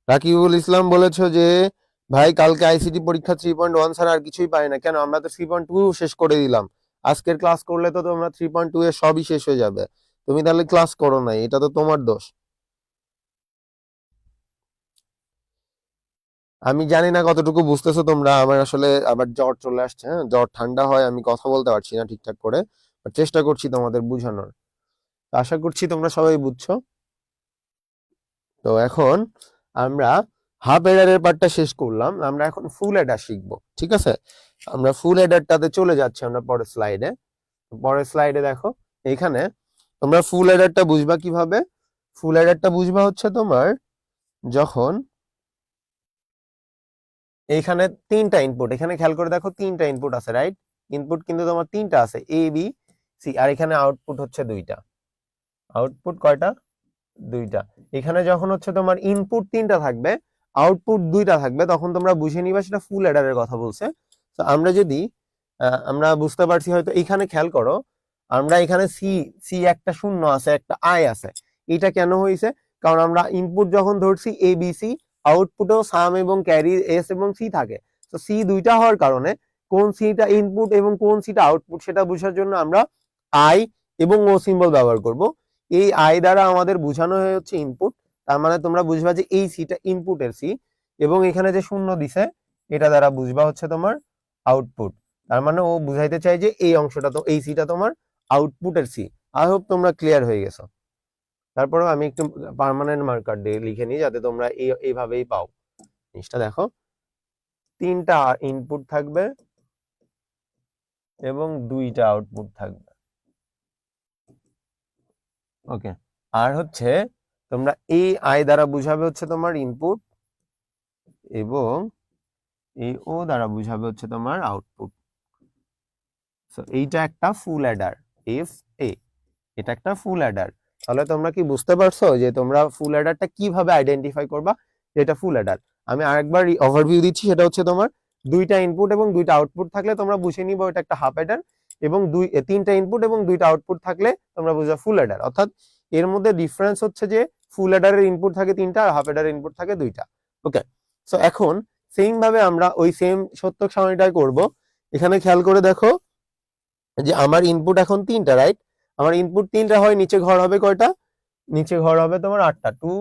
A: রাকিবুল ইসলাম বলেছো যে ভাই কালকে আইসিটি পরীক্ষা 3.1 ছাড়া আর কিছুই পাই না, কেন? আমরা তো 3.2 শেষ করে দিলাম, আজকের ক্লাস করলে তো তোমরা 3.2 এর সবই শেষ হয়ে যাবে, তুমি তাহলে ক্লাস করো নাই, এটা তো তোমার দোষ। আমি জানি না কতটুকু বুঝতেছো তোমরা, আমার আসলে আবার জ্বর চলে আসছে, হ্যাঁ জ্বর ঠান্ডা হয়, আমি কথা বলতে পারছি না ঠিকঠাক করে, বাট চেষ্টা করছি তোমাদের বোঝানোর, তো আশা করছি তোমরা সবাই বুঝছো। তো এখন আমরা হাফ এডারের পার্টটা শেষ করলাম, আমরা এখন ফুল এডার শিখবো, ঠিক আছে? আমরা ফুল এডারটাতে চলে যাচ্ছি আমরা পরের স্লাইডে। পরের স্লাইডে দেখো, এখানে তোমরা ফুল এডারটা বুঝবা কিভাবে? ফুল এডারটা বুঝবা হচ্ছে তোমার যখন এইখানে তিনটা ইনপুট, এখানে খেয়াল করে দেখো তিনটা ইনপুট আছে, রাইট? ইনপুট কিন্তু তোমার তিনটা আছে, এ বি সি, আর এখানে আউটপুট হচ্ছে দুইটা। আউটপুট কয়টা? দুইটা। এখানে যখন হচ্ছে তোমার ইনপুট তিনটা থাকবে, আউটপুট দুইটা থাকবে, তখন তোমরা বুঝে নিবা সেটা ফুল অ্যাডারের কথা বলছে। তো আমরা যদি আমরা বুঝতে পারছি হয়তো, এখানে খেয়াল করো, আমরা এখানে সি, সি একটা শূন্য আছে, একটা আই আছে, এটা কেন হয়েছে? কারণ আমরা ইনপুট যখন ধরছি এ বি সি, আউটপুটেও সাম এবং ক্যারি এস এবং সি থাকে, তো সি দুইটা হওয়ার কারণে কোন সিটা ইনপুট এবং কোন সিটা আউটপুট সেটা বোঝার জন্য আমরা আই এবং ও সিম্বল ব্যবহার করব। এই আই দ্বারা আমাদের বোঝানো হচ্ছে ইনপুট, তার মানে তোমরা বুঝবা যে এই সিটা ইনপুটের সি, এবং এখানে যে শূন্য দিছে এটা দ্বারা বুঝবা হচ্ছে তোমার আউটপুট, তার মানে ও বুঝাইতে চাই যে এই অংশটা, তো এই সিটা তোমার আউটপুটের সি। আই হোপ তোমরা ক্লিয়ার হয়ে গেছো। তারপরেও আমি একটু পার্মানেন্ট মার্কার দিয়ে লিখে নিই যাতে তোমরা এইভাবেই পাও জিনিসটা। দেখো, তিনটা ইনপুট থাকবে এবং দুইটা আউটপুট থাকবে, ওকে। আর হচ্ছে তোমরা এই আই দ্বারা বুঝাবে হচ্ছে তোমার ইনপুট, এবং এই ও দ্বারা বুঝাবে হচ্ছে তোমার আউটপুট। সো এইটা একটা ফুল অ্যাডার, এফ এ, এটা একটা ফুল অ্যাডার। তাহলে তোমরা কি বুঝতে পারছো যে তোমরা ফুল অ্যাডারটা কিভাবে আইডেন্টিফাই করবা যে এটা ফুল অ্যাডার? আমি আরেকবার ওভারভিউ দিচ্ছি, সেটা হচ্ছে তোমার দুইটা ইনপুট এবং দুইটা আউটপুট থাকলে তোমরা বুঝে নিবা এটা একটা হাফ অ্যাডার, এবং তিনটা ইনপুট এবং দুইটা আউটপুট থাকলে তোমরা বুঝবা ফুল অ্যাডার। অর্থাৎ এর মধ্যে ডিফারেন্স হচ্ছে যে ফুল অ্যাডারের ইনপুট থাকে তিনটা আর হাফ অ্যাডারের ইনপুট থাকে দুইটা, ওকে। সো এখন সেম ভাবে আমরা ওই সেম সত্য সারণীটাই করব। এখানে খেয়াল করে দেখো যে আমার ইনপুট এখন তিনটা, রাইট? আমার ইনপুট তিনটা হয়, নিচে ঘর হবে কয়টা? নিচে ঘর হবে তোমার আটটা, টু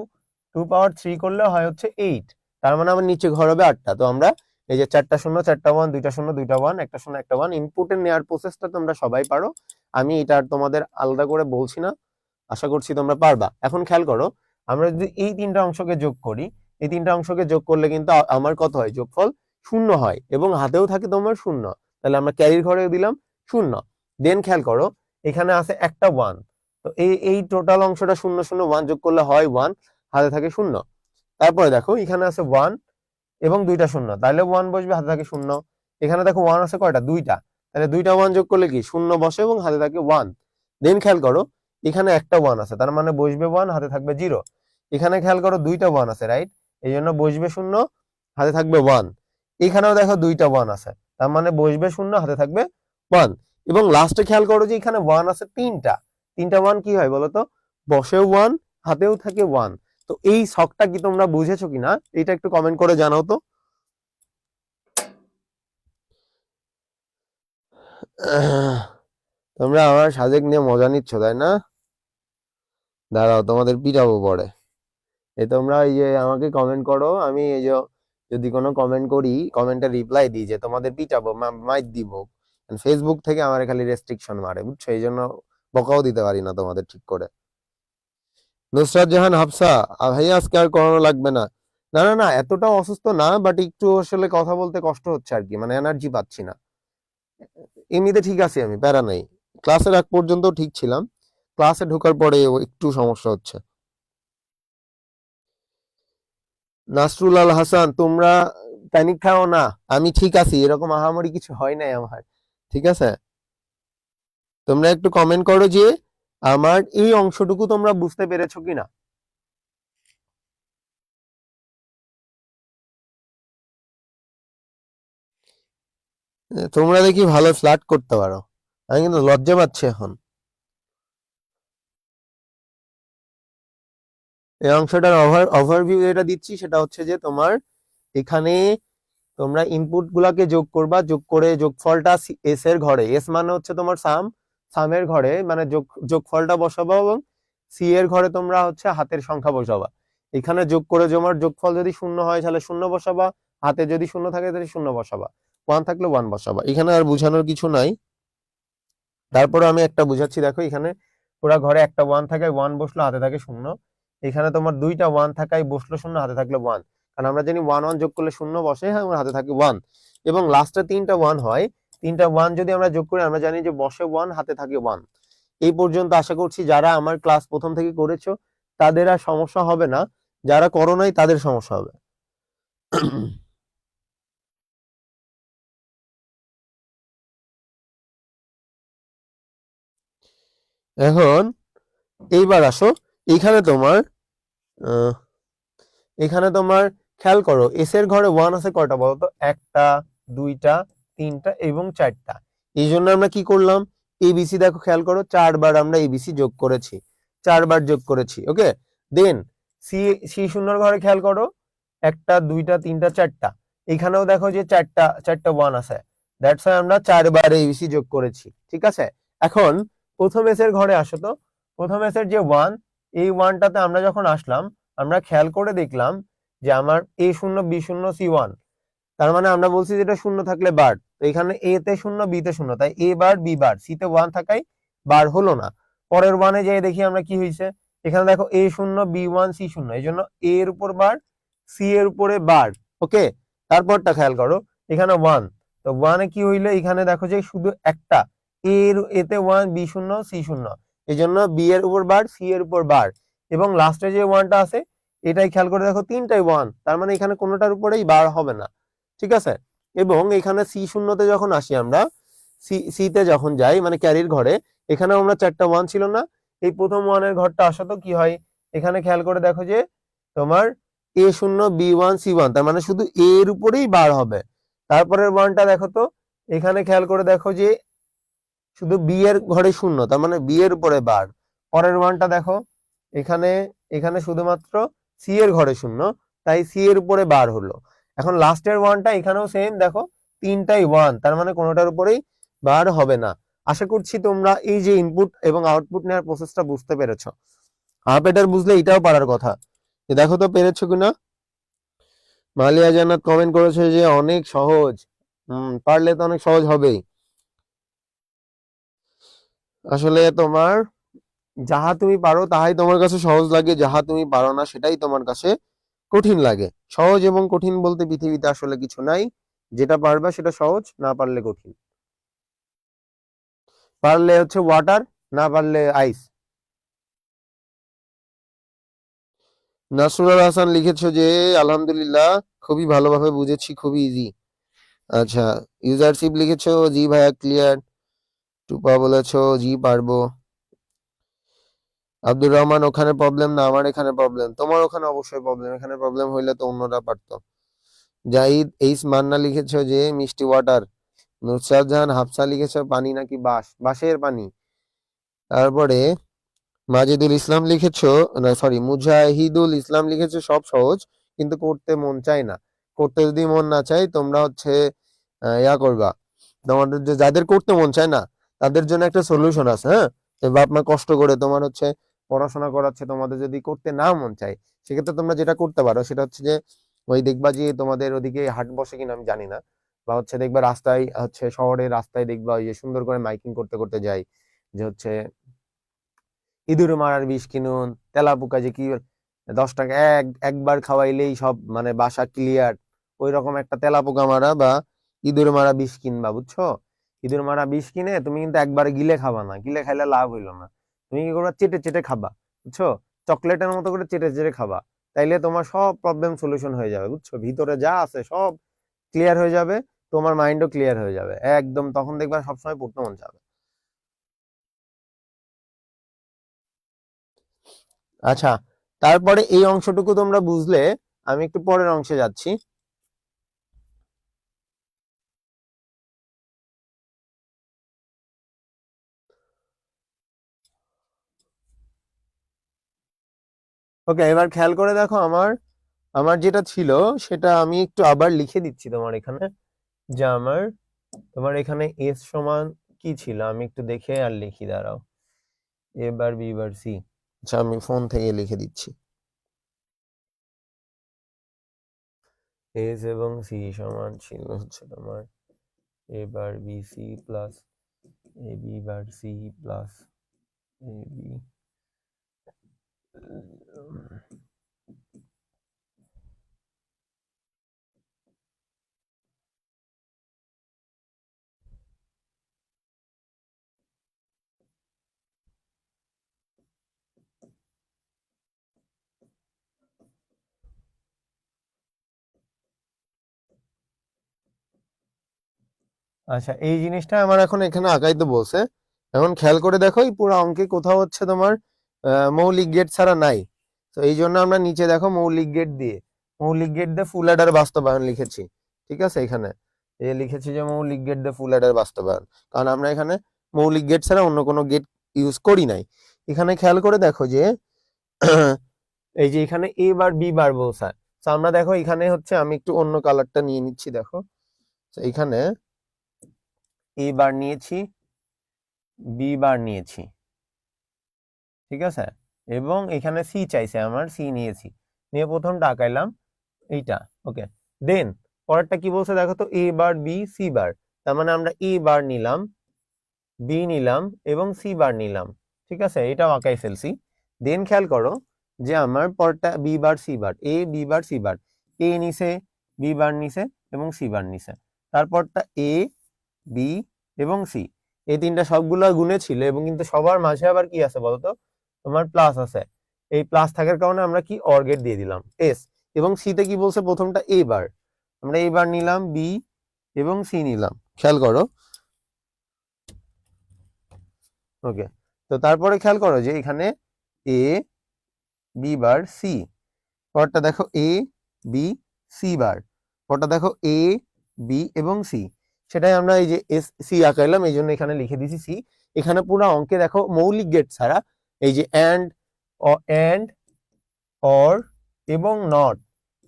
A: টু পাওয়ার থ্রি করলে হয় হচ্ছে 8, তার মানে আমার নিচে ঘর হবে আটটা। তো আমরা এই যে চারটা শূন্য চারটা ওয়ান, দুইটা শূন্য দুইটা ওয়ান, একটা শূন্য একটা ওয়ান, ইনপুটের নেওয়ার প্রসেসটা তোমরা সবাই পারো, আমি এটা আর তোমাদের আলাদা করে বলছি না, আশা করছি তোমরা পারবা। এখন খেয়াল করো, আমরা যদি এই তিনটা অংশকে যোগ করি, এই তিনটা অংশকে যোগ করলে কিন্তু আমার কত হয়? যোগফল শূন্য হয়, এবং হাতেও থাকে তোমার শূন্য, তাহলে আমরা ক্যারির ঘরে দিলাম শূন্য। দেন খেয়াল করো, এখানে আছে একটা ওয়ান, তো এই টোটাল অংশটা শূন্য শূন্য ওয়ান যোগ করলে হয় ওয়ান, হাতে থাকে শূন্য। তারপরে দেখো এখানে আছে ওয়ান এবং দুইটা শূন্য, তাহলে ওয়ান বসবে, হাতে থাকে শূন্য। এখানে দেখো ওয়ান আছে কয়টা? দুইটা, তাহলে দুইটা ওয়ান যোগ করলে কি শূন্য বসে এবং হাতে থাকে ওয়ান। দেন খেয়াল করো, এখানে একটা ওয়ান আছে, তার মানে বসবে ওয়ান, হাতে থাকবে জিরো। এখানে খেয়াল করো দুইটা ওয়ান আছে, রাইট? এই জন্য বসবে শূন্য, হাতে থাকবে ওয়ান। এখানেও দেখো দুইটা ওয়ান আছে, তার মানে বসবে শূন্য, হাতে থাকবে ওয়ান। এবং লাস্টে খেয়াল করো যে এখানে ওয়ান আছে তিনটা, তিনটা ওয়ান কি হয় বলতো? বসেও ওয়ান, হাতেও থাকে ওয়ান। তো এই ছকটা কি তোমরা বুঝেছো কিনা এটা একটু কমেন্ট করে জানাও তো। তোমরা আমার সাজেক নিয়ে মজা নিচ্ছ তাই না? দাঁড়াও তোমাদের পিটাবো পরে। তোমরা এই যে আমাকে কমেন্ট করো, আমি এই যে যদি কোনো কমেন্ট করি কমেন্টে রিপ্লাই দিই যে তোমাদের পিটাবো মাইক দিব, ফেসবুক থেকে আমার খালি রেস্ট্রিকশন মারে, বুঝছো? এই জন্য বকাও দিতে পারি না তোমাদের ঠিক করে। নুসরাত জাহান হাফসা, ভাইয়া আজকে আর করানো লাগবে না। না না না, এতটাও অসুস্থ না, বাট একটু আসলে কথা বলতে কষ্ট হচ্ছে আর কি, মানে এনার্জি পাচ্ছি না। এমনিতে ঠিক আছি আমি, প্যারা নাই। ক্লাসের আগ পর্যন্ত ঠিক ছিলাম, ক্লাসে ঢোকার পরে একটু সমস্যা হচ্ছে। নাসরুল আল হাসান, তোমরা প্যানিক খাও না, আমি ঠিক আছি, এরকম আহামরি কিছু হয় নাই আমার, ঠিক আছে? তোমরা একটু কমেন্ট করো যে আমার এই অংশটুকু তোমরা বুঝতে পেরেছো কিনা। তোমরা দেখি ভালো ফ্ল্যাট করতে পারো, আমি কিন্তু লজ্জা পাচ্ছি এখন। এই অংশটার ওভারভিউ যেটা দিচ্ছি সেটা হচ্ছে যে তোমার এখানে তোমরা ইনপুট গুলাকে যোগ করবা, যোগ করে যোগফলটা এস এর ঘরে, এস মানে হচ্ছে তোমার সামের ঘরে মানে যোগফলটা বসাবা, এবং সি এর ঘরে তোমরা হচ্ছে হাতের সংখ্যা বসাবা। এখানে যোগ করে তোমার যোগফল যদি শূন্য হয় তাহলে শূন্য বসাবা, হাতে যদি শূন্য থাকে তাহলে শূন্য বসাবা, ওয়ান থাকলে ওয়ান বসাবা। এখানে আর বুঝানোর কিছু নাই। তারপরে আমি একটা বুঝাচ্ছি, দেখো এখানে পুরা ঘরে একটা ওয়ান থাকায় ওয়ান বসলো, হাতে থাকে শূন্য। এখানে তোমার দুইটা ওয়ান থাকায় বসলো শূন্য, হাতে থাকলো ওয়ান। কারণ আমরা জানি ওয়ান ওয়ান যোগ করলে শূন্য বসে, হ্যাঁ, আমার হাতে থাকে ওয়ান। এবং লাস্টে তিনটা ওয়ান হয়, তিনটা ওয়ান যদি আমরা যোগ করি আমরা জানি যে বসে ওয়ান, হাতে থাকে ওয়ান। এই পর্যন্ত আশা করছি যারা আমার ক্লাস প্রথম থেকে করেছো তাদের আর সমস্যা হবে না, যারা করো নাই তাদের সমস্যা হবে। এখন এইবার আসো, এইখানে তোমার আহ, এখানে তোমার খেয়াল করো এস এর ঘরে ওয়ান আছে কয়টা বলতো? একটা, দুইটা, তিনটা এবং চারটা। এই জন্য আমরা কি করলাম, এবিসি দেখো খেয়াল করো, চারবার আমরা এবিসি যোগ করেছি, চারবার যোগ করেছি। ওকে, দেন সি সি শূন্যর ঘরে খেয়াল করো, একটা, দুইটা, তিনটা, চারটা। এখানেও দেখো যে চারটা চারটা ওয়ান আছে, দ্যাটস ওয়াই আমরা চারবার এবিসি যোগ করেছি, ঠিক আছে? এখন প্রথম এস এর ঘরে আসো তো, প্রথম এস এর যে ওয়ান, এই ওয়ানটাতে আমরা যখন আসলাম আমরা খেয়াল করে দেখলাম যে আমার এ শূন্য বি শূন্য সি ওয়ান, তার মানে আমরা বলছি যে এটা শূন্য থাকলে বার, তো এখানে এ তে শূন্য বি তে শূন্য, তাই এ বার বি বার, সি তে ওয়ান থাকাই বার হলো না। পরের ওয়ানে যেয়ে দেখি আমরা কি হয়েছে, এখানে দেখো এ শূন্য বি ওয়ান সি শূন্য, এই জন্য এ এর উপর বার, সি এর উপরে বার। ওকে, তারপরটা খেয়াল করো, এখানে ওয়ান, তো ওয়ানে কি হইলো, এখানে দেখো যে শুধু একটা এর, এতে ওয়ান বি শূন্য সি শূন্য, এই জন্য বি এর উপর বার, সি এর উপর বার, এবং লাস্টে যে ওয়ানটা আছে এটাই খেয়াল করে দেখো তিনটাই ওয়ান, তার মানে এখানে কোনোটার উপরেই বার হবে না, ঠিক আছে? এবং এখানে সি শূন্যতে যখন আসি আমরা, সি তে যখন যাই মানে ক্যারির ঘরে, এখানে আমরা চারটা ওয়ান ছিল না, এই প্রথম ওয়ানের ঘরটা আসা তো কি হয়, এখানে খেয়াল করে দেখো যে তোমার এ শূন্য বি ওয়ান সি ওয়ান, তার মানে শুধু এ এর উপরেই বার হবে। তারপরের ওয়ানটা দেখো তো, এখানে খেয়াল করে দেখো যে শুধু বি এর ঘরে শূন্য, তার মানে বি এর উপরে বার। পরের ওয়ানটা দেখো, এখানে এখানে শুধুমাত্র সি এর ঘরে শূন্য, তাই সি এর উপরে বার হলো। এখন লাস্টের ওয়ানটা এখানেও সেম, দেখো তিনটাই ওয়ান, তার মানে কোনোটার উপরেই বার হবে না। আশা করছি তোমরা এই যে ইনপুট এবং আউটপুট নেওয়ার প্রসেসটা বুঝতে পেরেছো। হাফ এটার বুঝলে এটাও পারার কথা, দেখো তো পেরেছো কিনা। মালিয়া জান্নাত কমেন্ট করেছে যে অনেক সহজ, পারলে তো অনেক সহজ হবেই। আসলে তোমার যাহা তুমি পারো তাহাই তোমার কাছে সহজ লাগে, যাহা তুমি পারো না সেটাই তোমার কাছে কঠিন লাগে। সহজ এবং কঠিন বলতে পৃথিবীতে আসলে কিছু নাই, যেটা পারবে সেটা সহজ, না পারলে কঠিন। পারলে হচ্ছে ওয়াটার, না পারলে আইস। নাসরুল হাসান লিখেছো যে আলহামদুলিল্লাহ খুবই ভালোভাবে বুঝেছি, খুবই ইজি। আচ্ছা, ইউজারশিপ লিখেছো জি ভাইয়া ক্লিয়ার। টুপা বলেছো জি পারবো। আব্দুর রহমান, ওখানে প্রবলেম না, আমার এখানে প্রবলেম। তোমার ওখানে অবশ্যই প্রবলেম, এখানে প্রবলেম হইলে তো অন্যরা পারতো। জাহিদ এইস মান্না লিখেছো যে মিষ্টি ওয়াটার। নুসরাত জাহান হাফসা লিখেছো পানি নাকি বাঁশ, বাঁশের পানি। তারপরে মাজিদুল ইসলাম লিখেছো, না সরি মুজাহিদুল ইসলাম লিখেছো সব সহজ কিন্তু করতে মন চায় না। করতে যদি মন না চায় তোমরা হচ্ছে ইয়া করবা, তোমাদের যাদের করতে মন চায় না তাদের জন্য একটা সলিউশন আছে, হ্যাঁ? বাপ মা কষ্ট করে তোমার হচ্ছে পড়াশোনা করাচ্ছে, তোমাদের যদি করতে না মন চায়, সেক্ষেত্রে তোমরা যেটা করতে পারো সেটা হচ্ছে যে ওই দেখবা যে তোমাদের ওদিকে হাট বসে কিনা আমি জানি না, বা হচ্ছে দেখবা রাস্তায় হচ্ছে শহরের রাস্তায় দেখবা ওই যে সুন্দর করে মাইকিং করতে করতে যায় যে হচ্ছে ইঁদুর মারার বিষ কিনুন, তেলাপোকা যে কি 10 টাকা একবার খাওয়াইলেই সব মানে বাসা ক্লিয়ার, ওই রকম একটা তেলাপোকা মারা বা ইঁদুর মারা বিষ কিনবা, বুঝছো? ইঁদুর মারা বিষ কিনে তুমি কিন্তু একবারে গিলে খাবা না, গিলে খাইলে লাভ হইলো না, তুমি কি করবা, চেটে চেটে খাবা, বুঝছো? চকলেটের মতো করে চেটে চেটে খাবা, তাইলে তোমার সব প্রবলেম সলিউশন হয়ে যাবে, বুঝছো? ভিতরে যা আছে সব ক্লিয়ার হয়ে যাবে, তোমার মাইন্ডও ক্লিয়ার হয়ে যাবে একদম, তখন দেখবা সবসময় পড়তে মন যাবে। আচ্ছা, তারপরে এই অংশটুকু তোমরা বুঝলে, আমি একটু পরের অংশে যাচ্ছি। ওকে, এবার খেয়াল করে দেখো, আমার আমার যেটা ছিল সেটা আমি একটু আবার লিখে দিচ্ছি তোমার এখানে, যে আমার তোমার এখানে এস সমান কি ছিল, আমি একটু দেখে আর লিখি, দাঁড়াও। এ বার বি বার সি, আচ্ছা আমি ফোন থেকে লিখে দিচ্ছি। এস এবং সি সমান ছিল হচ্ছে তোমার A bar B C plus A B bar C plus A B. আচ্ছা, এই জিনিসটা আমার এখন এখানে আঁকাইতে বলছে, এখন খেয়াল করে দেখো এই পুরো অঙ্কে কোথাও হচ্ছে তোমার মৌলিক গেট ছাড়া নাই। তো এই জন্য আমরা নিচে দেখো মৌলিক গেট দিয়ে ফুল অ্যাডার বাস্তবায়ন লিখেছি, ঠিক আছে? এখানে এই লিখেছি যে মৌলিক গেট দিয়ে ফুল অ্যাডার বাস্তবায়ন, কারণ আমরা এখানে মৌলিক গেট ছাড়া অন্য কোনো গেট ইউজ করি নাই। এখানে খেয়াল করে দেখো যে এই যে এখানে এ বার বি বার বলছে, তো আমরা দেখো এখানে হচ্ছে, আমি একটু অন্য কালারটা নিয়ে নিচ্ছি, দেখো তো এখানে এ বার নিয়েছি, বি বার নিয়েছি, ঠিক আছে? এবং এখানে সি চাইছে, আমার সি নিয়েছি, নিয়ে প্রথমটা আঁকাইলাম এইটা। ওকে, দেন পরেরটা কি বলছে দেখো তো, এ বার বি সি বার, তার মানে আমরা এ বার নিলাম, বি নিলাম এবং সি বার নিলাম, ঠিক আছে? এটাও আঁকাই ফেলছি। দেন খেয়াল করো যে আমার পরেরটা বি বার সি বার, এ বি বার সি বার, এ নিছে, বি বার নিছে এবং সি বার নিছে, তারপরটা এ বি এবং সি, এই তিনটা সবগুলো গুণে ছিল, এবং কিন্তু সবার মাঝে আবার কি আছে বলতো, তোমার প্লাস আছে। এই প্লাস থাকার কারণে আমরা কি অর গেট দিয়ে দিলাম এস। এবং সিতে কি বলছে, প্রথমটা এ বার, আমরা এ বার নিলাম, বি এবং সি নিলাম, খেয়াল করো। ওকে, তো তারপরে খেয়াল করো যে এখানে এ বি বার সি, পরটা দেখো এ বি সি বার, পরটা দেখো এ বি এবং সি, সেটাই আমরা এই যে এস সি আঁকাইলাম, এই জন্য এখানে লিখে দিছি সি। এখানে পুরো অঙ্কে দেখো মৌলিক গেট ছাড়া এই যে অ্যান্ড অর এবং নট,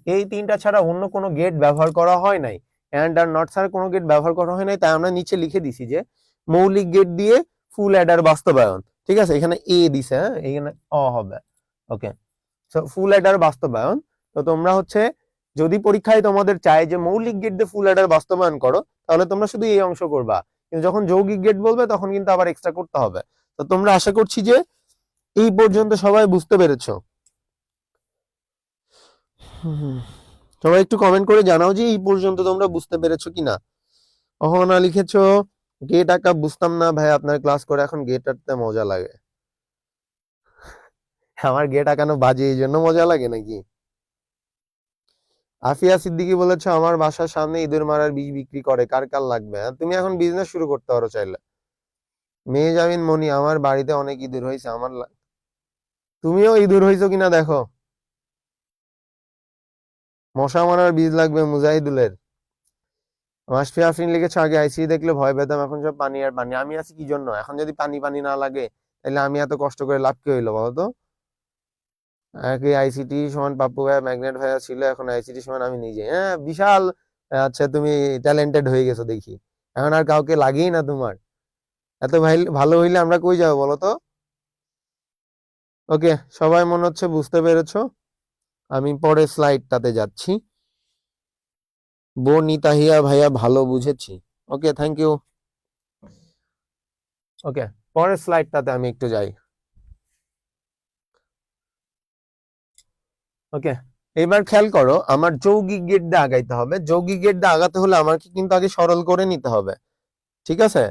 A: এই তিনটা ছাড়া অন্য কোনো গেট ব্যবহার করা হয় নাই, অ্যান্ড আর নট ছাড়া কোনো গেট ব্যবহার করা হয় নাই, তাই আমরা নিচে লিখে দিছি যে মৌলিক গেট দিয়ে ফুল অ্যাডার বাস্তবায়ন, ঠিক আছে? এখানে এ দিছে, হ্যাঁ, এখানে অ হবে। ওকে, সো ফুল অ্যাডার বাস্তবায়ন। তো তোমরা হচ্ছে যদি পরীক্ষায় তোমাদের চায় যে মৌলিক গেট দিয়ে ফুল অ্যাডার বাস্তবায়ন করো, তাহলে তোমরা শুধু এই অংশ করবা, কিন্তু যখন যৌগিক গেট বলবে তখন কিন্তু আবার এক্সট্রা করতে হবে। তো তোমরা আশা করছি যে এই পর্যন্ত সবাই বুঝতে পেরেছো। সবাই একটু কমেন্ট করে জানাও যে এই পর্যন্ত তোমরা বুঝতে পেরেছো কিনা। অহনা লিখেছো গেট আঁকা বুঝতাম না ভাই, আপনার ক্লাস করে এখন গেট আঁকতে মজা লাগে। আমার গেট আঁকানো বাজে এই জন্য মজা লাগে নাকি? আফিয়া সিদ্দিকী বলেছো আমার বাসার সামনে ইঁদুর মারার বীজ বিক্রি করে, কার কার লাগবে? তুমি এখন বিজনেস শুরু করতে পারো চাইলে। মেয়ে যাবিন মনি, আমার বাড়িতে অনেক ইঁদুর হয়েছে, তুমিও ইঁদুর হয়েছো কিনা দেখো। মশা মারার বীজ লাগবে মুজাহিদুলের। মাসফি আফরিন লিখেছো আগে আইসি দেখলে ভয় পেতাম, এখন সব পানি আর পানি, আমি আছি কি জন্য? এখন যদি পানি পানি না লাগে তাহলে আমি এত কষ্ট করে লাভ কি হইলো বলো তো? আগে আইসিটি সমান পাপ্পু ভাইয়া ম্যাগনেট ভাইয়া ছিল, এখন আইসিটি সমান আমি নিজে, হ্যাঁ বিশাল। আচ্ছা, তুমি ট্যালেন্টেড হয়ে গেছো দেখি, এখন আর কাউকে লাগেই না তোমার। এত ভালো হইলে আমরা কই যাবো বলো তো? ওকে, সবাই মনে হচ্ছে বুঝতে পেরেছো। আমি পরের স্লাইডটাতে যাচ্ছি। বনিতাহিয়া ভাইয়া ভালো বুঝেছি। ওকে, থ্যাংক ইউ। ওকে, পরের স্লাইডটাতে আমি একটু যাই। ওকে, এবার খেয়াল করো, আমার যৌগিক গেট দিয়ে আগাইতে হবে। যৌগিক গেট দিয়ে আগাতে হলে আমাকে কিন্তু আগে সরল করে নিতে হবে, ঠিক আছে?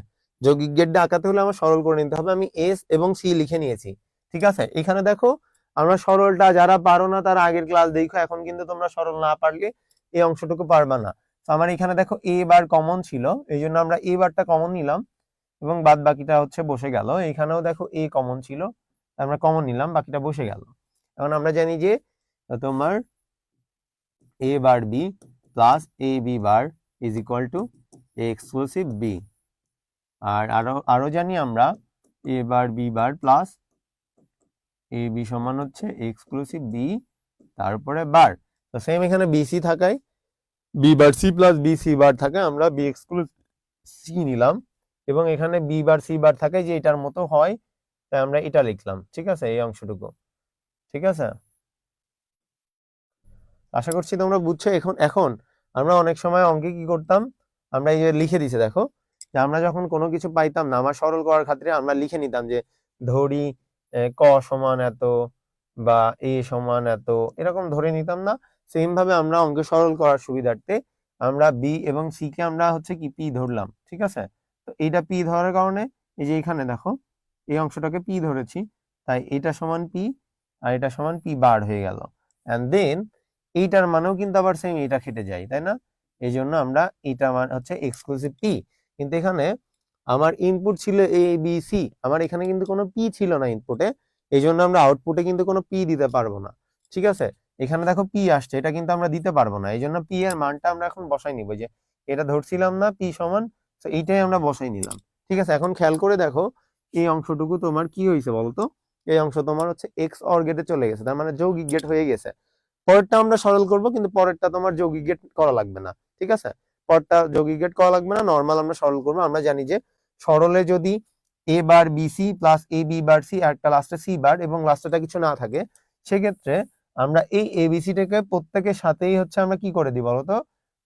A: যৌগিক গেট দিয়ে আগাতে হলে আমার সরল করে নিতে হবে। আমি এস এবং সি লিখে নিয়েছি, ঠিক আছে? এখানে দেখো, আমরা সরলটা যারা পারো না তারা আগের ক্লাস দেখো, এখন কিন্তু তোমরা সরল না পারলে এই অংশটুকু পারবা না। তো আমার এখানে দেখো এ বার কমন ছিল, এই জন্য আমরা এ বারটা কমন নিলাম এবং বাদ বাকিটা হচ্ছে বসে গেল। এখানেও দেখো এ কমন ছিল, আমরা কমন নিলাম, বাকিটা বসে গেল। এখন আমরা জানি যে তোমার A bar B plus A B bar is equal to A exclusive B. আর আরো জানি আমরা A bar B bar plus A B সমান হচ্ছে এক্সক্লুসিভ বি তারপরে বার। তো সেম এখানে বি সি থাকায় B bar C plus B C bar থাকে, আমরা বি এক্সক্লুসিভ সি নিলাম। এবং এখানে বি বার সি বার থাকে যে এটার মতো হয়, তাই আমরা এটা লিখলাম, ঠিক আছে? এই অংশটুকু, ঠিক আছে? আশা করছি তোমরা বুঝছো। এখন এখন আমরা অনেক সময় অঙ্কে কি করতাম, আমরা এই যে লিখে দিছে দেখো, যে আমরা যখন কোনো কিছু পাইতাম না, আমার সরল করার খাতিরে আমরা লিখে নিতাম যে ধরি ক সমান এত বা এ সমান এত, এরকম ধরে নিতাম না। সেম ভাবে আমরা অঙ্কে সরল করার সুবিধার্থে আমরা বি এবং সি কে আমরা হচ্ছে কি পি ধরলাম, ঠিক আছে? তো এইটা পি ধরার কারণে এই যে এখানে দেখো এই অংশটাকে পি ধরেছি, তাই এটা সমান পি আর এটা সমান পি বার হয়ে গেল। এন্ড দেন এইটার মানেও কিন্তু আবার সেম এটা কেটে যায়, তাই না? এই জন্য আমরা এটা মান হচ্ছে এক্সক্লুসিভ পি। কিন্তু এখানে আমার ইনপুট ছিল এ বি সি, আমার এখানে কিন্তু কোনো পি ছিল না ইনপুটে, এই জন্য আমরা আউটপুটে কিন্তু কোনো পি দিতে পারবো না, ঠিক আছে? এখানে দেখো পি আসছে, এটা কিন্তু আমরা দিতে পারবো না, এই জন্য পি এর মানটা আমরা এখন বসাই নিব। যে এটা ধরছিলাম না পি সমান, তো এইটাই আমরা বসাই নিলাম, ঠিক আছে? এখন খেয়াল করে দেখো এই অংশটুকু তোমার কি হয়েছে বলতো? এই অংশ তোমার হচ্ছে এক্স অর গেটে চলে গেছে, তার মানে যৌগিক গেট হয়ে গেছে। পরেরটা আমরা সরল করব, কিন্তু পরেরটা তোমার যৌগিক গেট করা লাগবে না, ঠিক আছে? পরেরটা যৌগিক গেট করা লাগবে না, নর্মাল আমরা সরল করবো। আমরা জানি যে সরলে যদি এ bar B C plus A B bar C আর একটা লাস্টে সি বার এবং লাস্টেটা কিছু না থাকে, সেক্ষেত্রে আমরা এই এবিসি টাকে প্রত্যেকের সাথেই হচ্ছে আমরা কি করে দিই বলতো?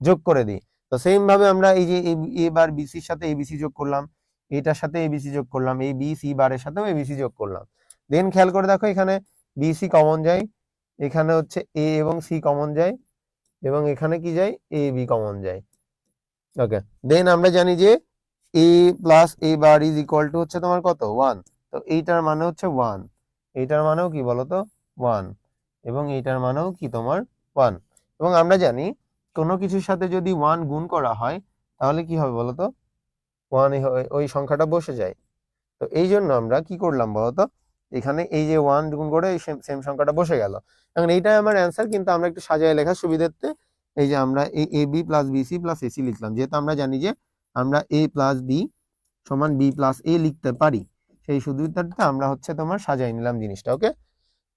A: যোগ করে দিই। তো সেম ভাবে আমরা এই যে এ বার বিসির সাথে এবিসি যোগ করলাম, এটার সাথে এবিসি যোগ করলাম, এই বি সি বারের সাথেও এবিসি যোগ করলাম। দেন খেয়াল করে দেখো এখানে বিসি কমন যায়, এখানে হচ্ছে এ এবং সি কমন যায় এবং এখানে কি যায় এ বি কমন যায়। ওকে, দেন আমরা জানি যে A plus A bar is equal to হচ্ছে তোমার কত? 1। তো এইটার মানে হচ্ছে 1, এইটার মানেও কি বলতো? 1, এবং এইটার মানেও কি তোমার 1। এবং আমরা জানি কোনো কিছুর সাথে যদি 1 গুণ করা হয় তাহলে কি হবে বলতো? 1 ওই সংখ্যাটা বসে যায়। তো এই জন্য আমরা কি করলাম বলতো? এখানে এই যে 1 গুণ করে এই সেম সংখ্যাটা বসে গেল। এখন এইটাই আমার অ্যান্সার, কিন্তু আমরা একটু সাজায় লেখার সুবিধার্থে এই যে আমরা A B plus BC plus AC লিখলাম, যেহেতু আমরা জানি যে আমরা এ প্লাস বি সমান বি প্লাস এ লিখতে পারি, সেই সুবিধার্থে আমরা হচ্ছে তোমার সাজাই নিলাম জিনিসটা। ওকে,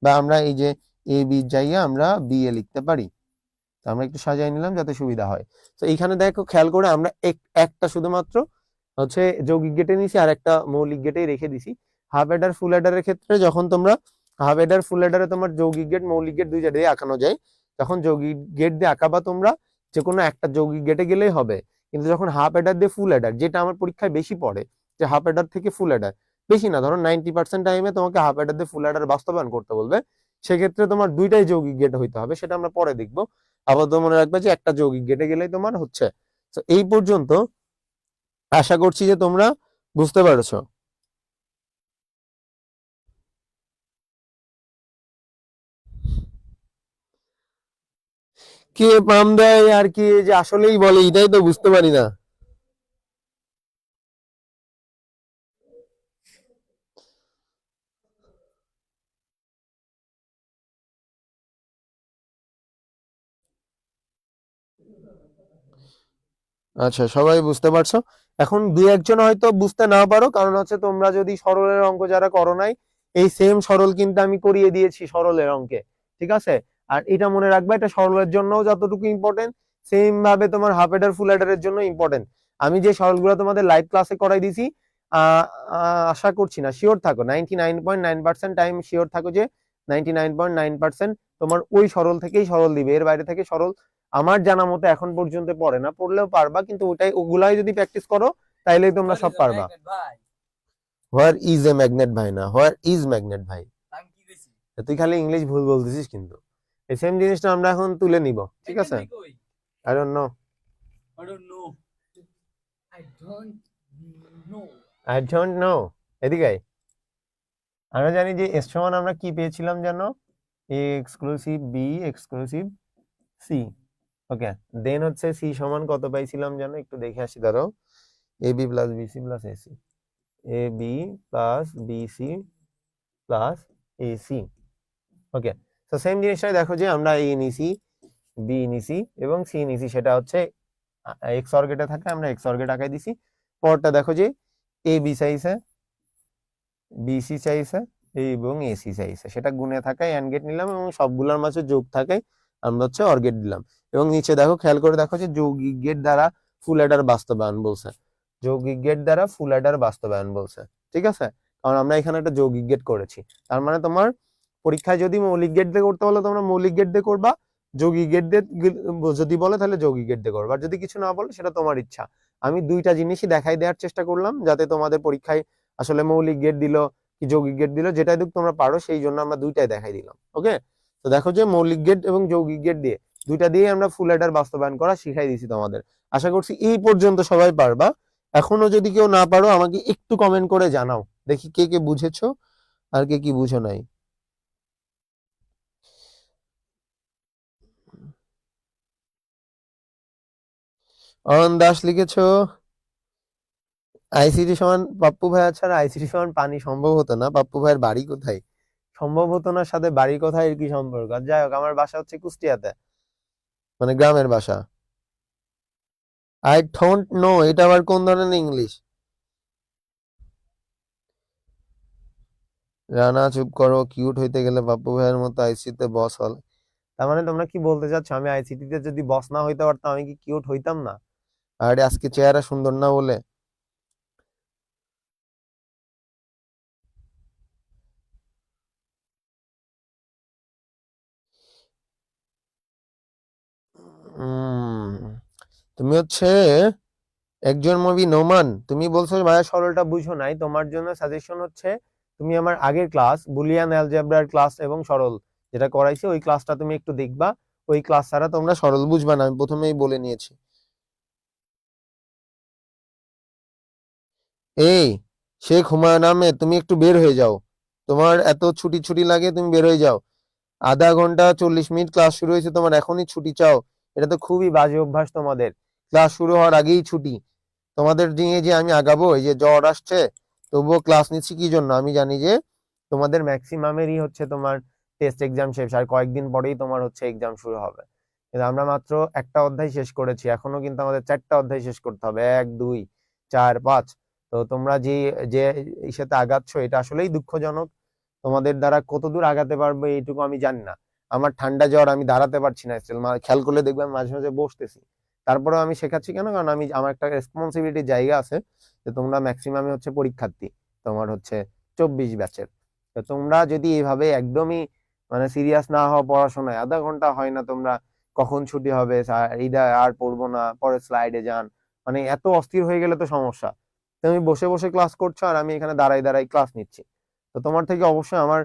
A: বা আমরা এই যে এ বি যাইয়া আমরা বি এ লিখতে পারি, তো আমরা একটু সাজাই নিলাম যাতে সুবিধা হয়। তো এইখানে দেখো খেয়াল করে আমরা একটা শুধুমাত্র হচ্ছে যৌগিক গেটে নিছি আর একটা মৌলিক গেটেই রেখে দিছি। হাফ এডার ফুল এডারের ক্ষেত্রে যখন তোমরা হাফ এডার ফুল এডারে তোমার যৌগিক গেট মৌলিক গেট দুই জায়গায় আঁকানো যায়, তখন যৌগিক গেট দিয়ে আঁকাবা তোমরা যে কোনো একটা যৌগিক গেটে গেলেই হবে। কিন্তু যখন হাফ এডার দিয়ে ফুল এডার, যেটা আমার পরীক্ষায় বেশি পড়ে, যে হাফ এডার থেকে ফুল এডার, বেশি না ধরো 90% টাইমে তোমাকে হাফ এডার দিয়ে ফুল এডার বাস্তবায়ন করতে বলবে, সেক্ষেত্রে তোমার দুইটাই যৌগিক গেট হইতে হবে, সেটা আমরা পরে দেখবো। আপাতত মনে রাখবে যে একটা যৌগিক গেটে গেলেই তোমার হচ্ছে। তো এই পর্যন্ত আশা করছি যে তোমরা বুঝতে পারছো। কে পাম দেয় আর কে যে আসলেই বলে এটাই তো বুঝতে পারি না। আচ্ছা, সবাই বুঝতে পারছো? এখন দুই একজন হয়তো বুঝতে না পারো, কারণ হচ্ছে তোমরা যদি সরলের অঙ্ক যারা করো নাই, এই সেম সরল কিন্তু আমি করিয়ে দিয়েছি সরলের অঙ্কে, ঠিক আছে? আর এটা মনে রাখবে, এটা সরলের জন্যও যতটুকু ইম্পর্টেন্ট, সেম ভাবে তোমার হাফ এডার ফুল এডারের জন্য ইম্পর্টেন্ট। আমি যে সরলগুলো তোমাদের লাইভ ক্লাসে করাই দিছি, আশা করছি না, শিওর থাকো 99.9% টাইম শিওর থাকো যে 99.9% তোমার ওই সরল থেকেই সরল দিবে, এর বাইরে থেকে সরল আমার জানা মতো এখন পর্যন্ত পড়ে না, পড়লেও পারবা, কিন্তু ওগুলাই যদি প্র্যাকটিস করো তাইলেই তোমরা সব পারবা। হোয়ার ইজ এ ম্যাগনেট ভাই না, হোয়ার ইজ ম্যাগনেট ভাই, তুই খালি ইংলিশ ভুল বলতেছিস কিন্তু। এই সেম জিনিসটা আমরা এখন তুলে নিব, ঠিক আছে? I don't know, I don't know. এদিকে আয়। আমরা জানি যে এস সমান আমরা কি পেয়েছিলাম জানো, A exclusive B exclusive C. Okay, then হচ্ছে সি সমান কত পাইছিলাম জানো, একটু দেখে আসি দাঁড়াও। A B plus BC plus AC, A B plus BC plus AC. Okay, তো সেম জিনিসটাই দেখো যে আমরা এ নিছি, বি নিছি এবং সি নিছি, সেটা হচ্ছে এক্স অর্গেটে থাকে, আমরা এক্স অর্গেট আঁকাই দিছি। পরটা দেখো যে এ বি চাইছে, বিসি চাইছে এবং এসি চাইছে, সেটা গুণে থাকায় অ্যান্ড গেট নিলাম এবং সবগুলোর মাঝে যোগ থাকায় আমরা হচ্ছে অর গেট দিলাম। এবং নিচে দেখো, খেয়াল করে দেখো যে যৌগিক গেট দ্বারা ফুল অ্যাডার বাস্তবায়ন বলছে, যৌগিক গেট দ্বারা ফুল অ্যাডার বাস্তবায়ন বলছে, ঠিক আছে? কারণ আমরা এখানে একটা যৌগিক গেট করেছি, তার মানে তোমার পরীক্ষায় যদি মৌলিক গেট দিয়ে করতে বলে তোমরা মৌলিক গেট দিয়ে করবা, যৌগিক গেট দিয়ে যদি বলে তাহলে যৌগিক গেট দিয়ে করবা, আর যদি কিছু না বলে সেটা তোমার ইচ্ছা। আমি দুইটা জিনিসই দেখাই দেওয়ার চেষ্টা করলাম যাতে তোমাদের পরীক্ষায় আসলে মৌলিক গেট দিল কি যৌগিক গেট দিল, যেটাই দিক তোমরা পারো, সেই জন্য আমরা দুইটাই দেখাই দিলাম। ওকে, তো দেখো যে মৌলিক গেট এবং যৌগিক গেট দিয়ে দুইটা দিয়ে আমরা ফুল অ্যাডার বাস্তবায়ন করা শিখাই দিয়েছি তোমাদের। আশা করছি এই পর্যন্ত সবাই পারবা। এখনো যদি কেউ না পারো আমাকে একটু কমেন্ট করে জানাও, দেখি কে কে বুঝেছো আর কে কি বুঝো নাই। অয়ন দাস লিখেছো আইসিটি সমান পাপ্পু ভাইয়া ছাড়া আইসিটি সমান পানি সম্ভব হতো না। পাপ্পু ভাইয়ের বাড়ি কোথায়? সম্ভব হতো না সাথে বাড়ি কোথায় এর কি সম্পর্ক? আর যাই হোক, আমার বাসা হচ্ছে কুষ্টিয়াতে, মানে গ্রামের বাসা। আই ডোন্ট নো, এটা আবার কোন ধরনের ইংলিশ? রানা চুপ করো, কিউট হইতে গেলে পাপ্পু ভাইয়ের মতো আইসিতে বস হল। তার মানে তোমরা কি বলতে চাচ্ছ আমি আইসিটিতে যদি বস না হইতে পারতাম আমি কি কিউট হইতাম না? আরে আজকে চেহারা সুন্দর না বলে? উম, তুমি হচ্ছে একজন মুভি নোমান, তুমি বলছো ভাইয়া সরলটা বুঝো নাই, তোমার জন্য সাজেশন হচ্ছে তুমি আমার আগের ক্লাস বুলিয়ান অ্যালজেব্রার ক্লাস এবং সরল যেটা করাইছি ওই ক্লাসটা তুমি একটু দেখবা, ওই ক্লাস ছাড়া তোমরা সরল বুঝবা না, আমি প্রথমেই বলে নিয়েছি। এই শেখ হুমায়ুন আহমেদ, তুমি একটু বের হয়ে যাও, তোমার এত ছুটি ছুটি লাগে, তুমি বের হয়ে যাও। আধা ঘন্টা 40 মিনিট ক্লাস শুরু হয়েছে, তোমার এখনই ছুটি চাও? এটা তো খুবই বাজে অভ্যাস তোমাদের, ক্লাস শুরু হওয়ার আগেই ছুটি। তোমাদের নিয়ে যে আমি আগাবো, এই যে জ্বর আসছে তবুও ক্লাস নিচ্ছি কি জন্য? আমি জানি যে তোমাদের ম্যাক্সিমামেরই হচ্ছে তোমার টেস্ট এক্সাম শেষ, আর কয়েকদিন পরেই তোমার হচ্ছে এক্সাম শুরু হবে, কিন্তু আমরা মাত্র একটা অধ্যায় শেষ করেছি, এখনো কিন্তু আমাদের 4টা অধ্যায় শেষ করতে হবে, 1 2 4 5। তো তোমরা যে যে এই সাথে আগাচ্ছ এটা আসলেই দুঃখজনক। তোমাদের দ্বারা কতদূর আগাতে পারবে এইটুকু আমি জানি না। আমার ঠান্ডা জ্বর, আমি দাঁড়াতে পারছি না, স্টিল খেয়াল করলে দেখবে আমি মাঝে মাঝে বসতেছি, তারপরেও আমি শেখাচ্ছি কেন? কারণ আমি আমার একটা রেসপন্সিবিলিটির জায়গা আছে, যে তোমরা ম্যাক্সিমামে হচ্ছে পরীক্ষার্থী, তোমার হচ্ছে 24 ব্যাচের। তো তোমরা যদি এইভাবে একদমই মানে সিরিয়াস না হও পড়াশোনায়, আধা ঘন্টা হয় না তোমরা কখন ছুটি হবে, এইটা আর পড়বো না, পরের স্লাইডে যান, মানে এত অস্থির হয়ে গেলে তো সমস্যা। তুমি বসে বসে ক্লাস করছো আর আমি এখানে দাঁড়াই দাঁড়াই ক্লাস নিচ্ছি, তো তোমার থেকে অবশ্যই আমার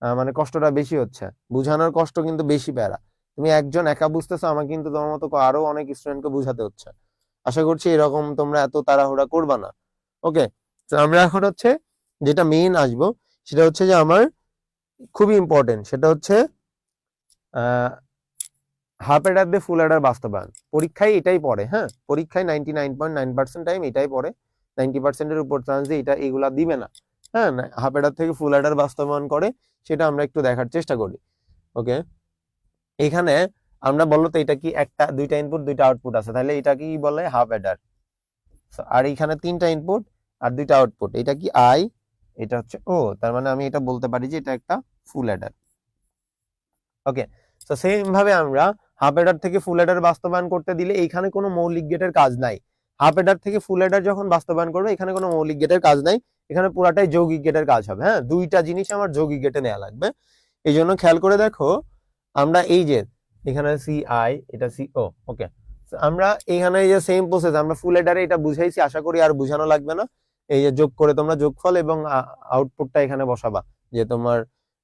A: মানে কষ্টটা বেশি হচ্ছে, বুঝানোর কষ্ট কিন্তু বেশি প্যারা। তুমি একজন একা বুঝতেছো, আমাকে কিন্তু তোমার মতো আরো অনেক স্টুডেন্টকে বুঝাতে হচ্ছে। আশা করছি এরকম তোমরা এত তাড়াহুড়া করবা না। ওকে, তো আমরা এখন হচ্ছে যেটা মেইন আসবো, সেটা হচ্ছে যে আমার খুবই ইম্পর্টেন্ট, সেটা হচ্ছে হাফ এডার দিয়ে ফুল এডার বাস্তবায়ন। পরীক্ষায় এটাই পড়ে, হ্যাঁ, পরীক্ষায় 99.9% টাইম এটাই পড়ে, 90%-এর উপর চান্স দিয়ে এটা এগুলা দিবে না। হ্যাঁ, হাফ এডার থেকে ফুল এডার বাস্তবায়ন করে, সেটা আমরা একটু দেখার চেষ্টা করি। ওকে, এখানে আমরা বললো তো এটা কি একটা দুইটা ইনপুট দুইটা আউটপুট আছে, তাহলে এটা কি বলে? হাফ এডার। আর এখানে 3টা ইনপুট আর 2টা আউটপুট, এটা কি আই, এটা হচ্ছে ও, তার মানে আমি এটা বলতে পারি যে এটা একটা ফুল এডার। ওকে, তো সেম ভাবে আমরা হাফ এডার থেকে ফুল এডার বাস্তবায়ন করতে দিলে এইখানে কোনো মৌলিক গেটের কাজ নাই। হাফ এডার থেকে ফুল এডার যখন বাস্তবায়ন করবে এখানে কোনো মৌলিক গেটের কাজ নাই, এখানে পুরাটাই যৌগিক গেটের কাজ হবে। হ্যাঁ, দুইটা জিনিস আমার যৌগিক গেটে নেওয়া লাগবে। এই জন্য খেয়াল করে দেখো, আমরা এই যে এখানে সি আই, এটা সি ও, ওকে, আমরা এখানে এই যে সেম প্রসেস আমরা ফুল এডারে এটা বুঝাইছি, আশা করি আর বুঝানো লাগবে না। এই যে যোগ করে তোমরা যোগফল এবং আউটপুটটা এখানে বসাবা, যে তোমার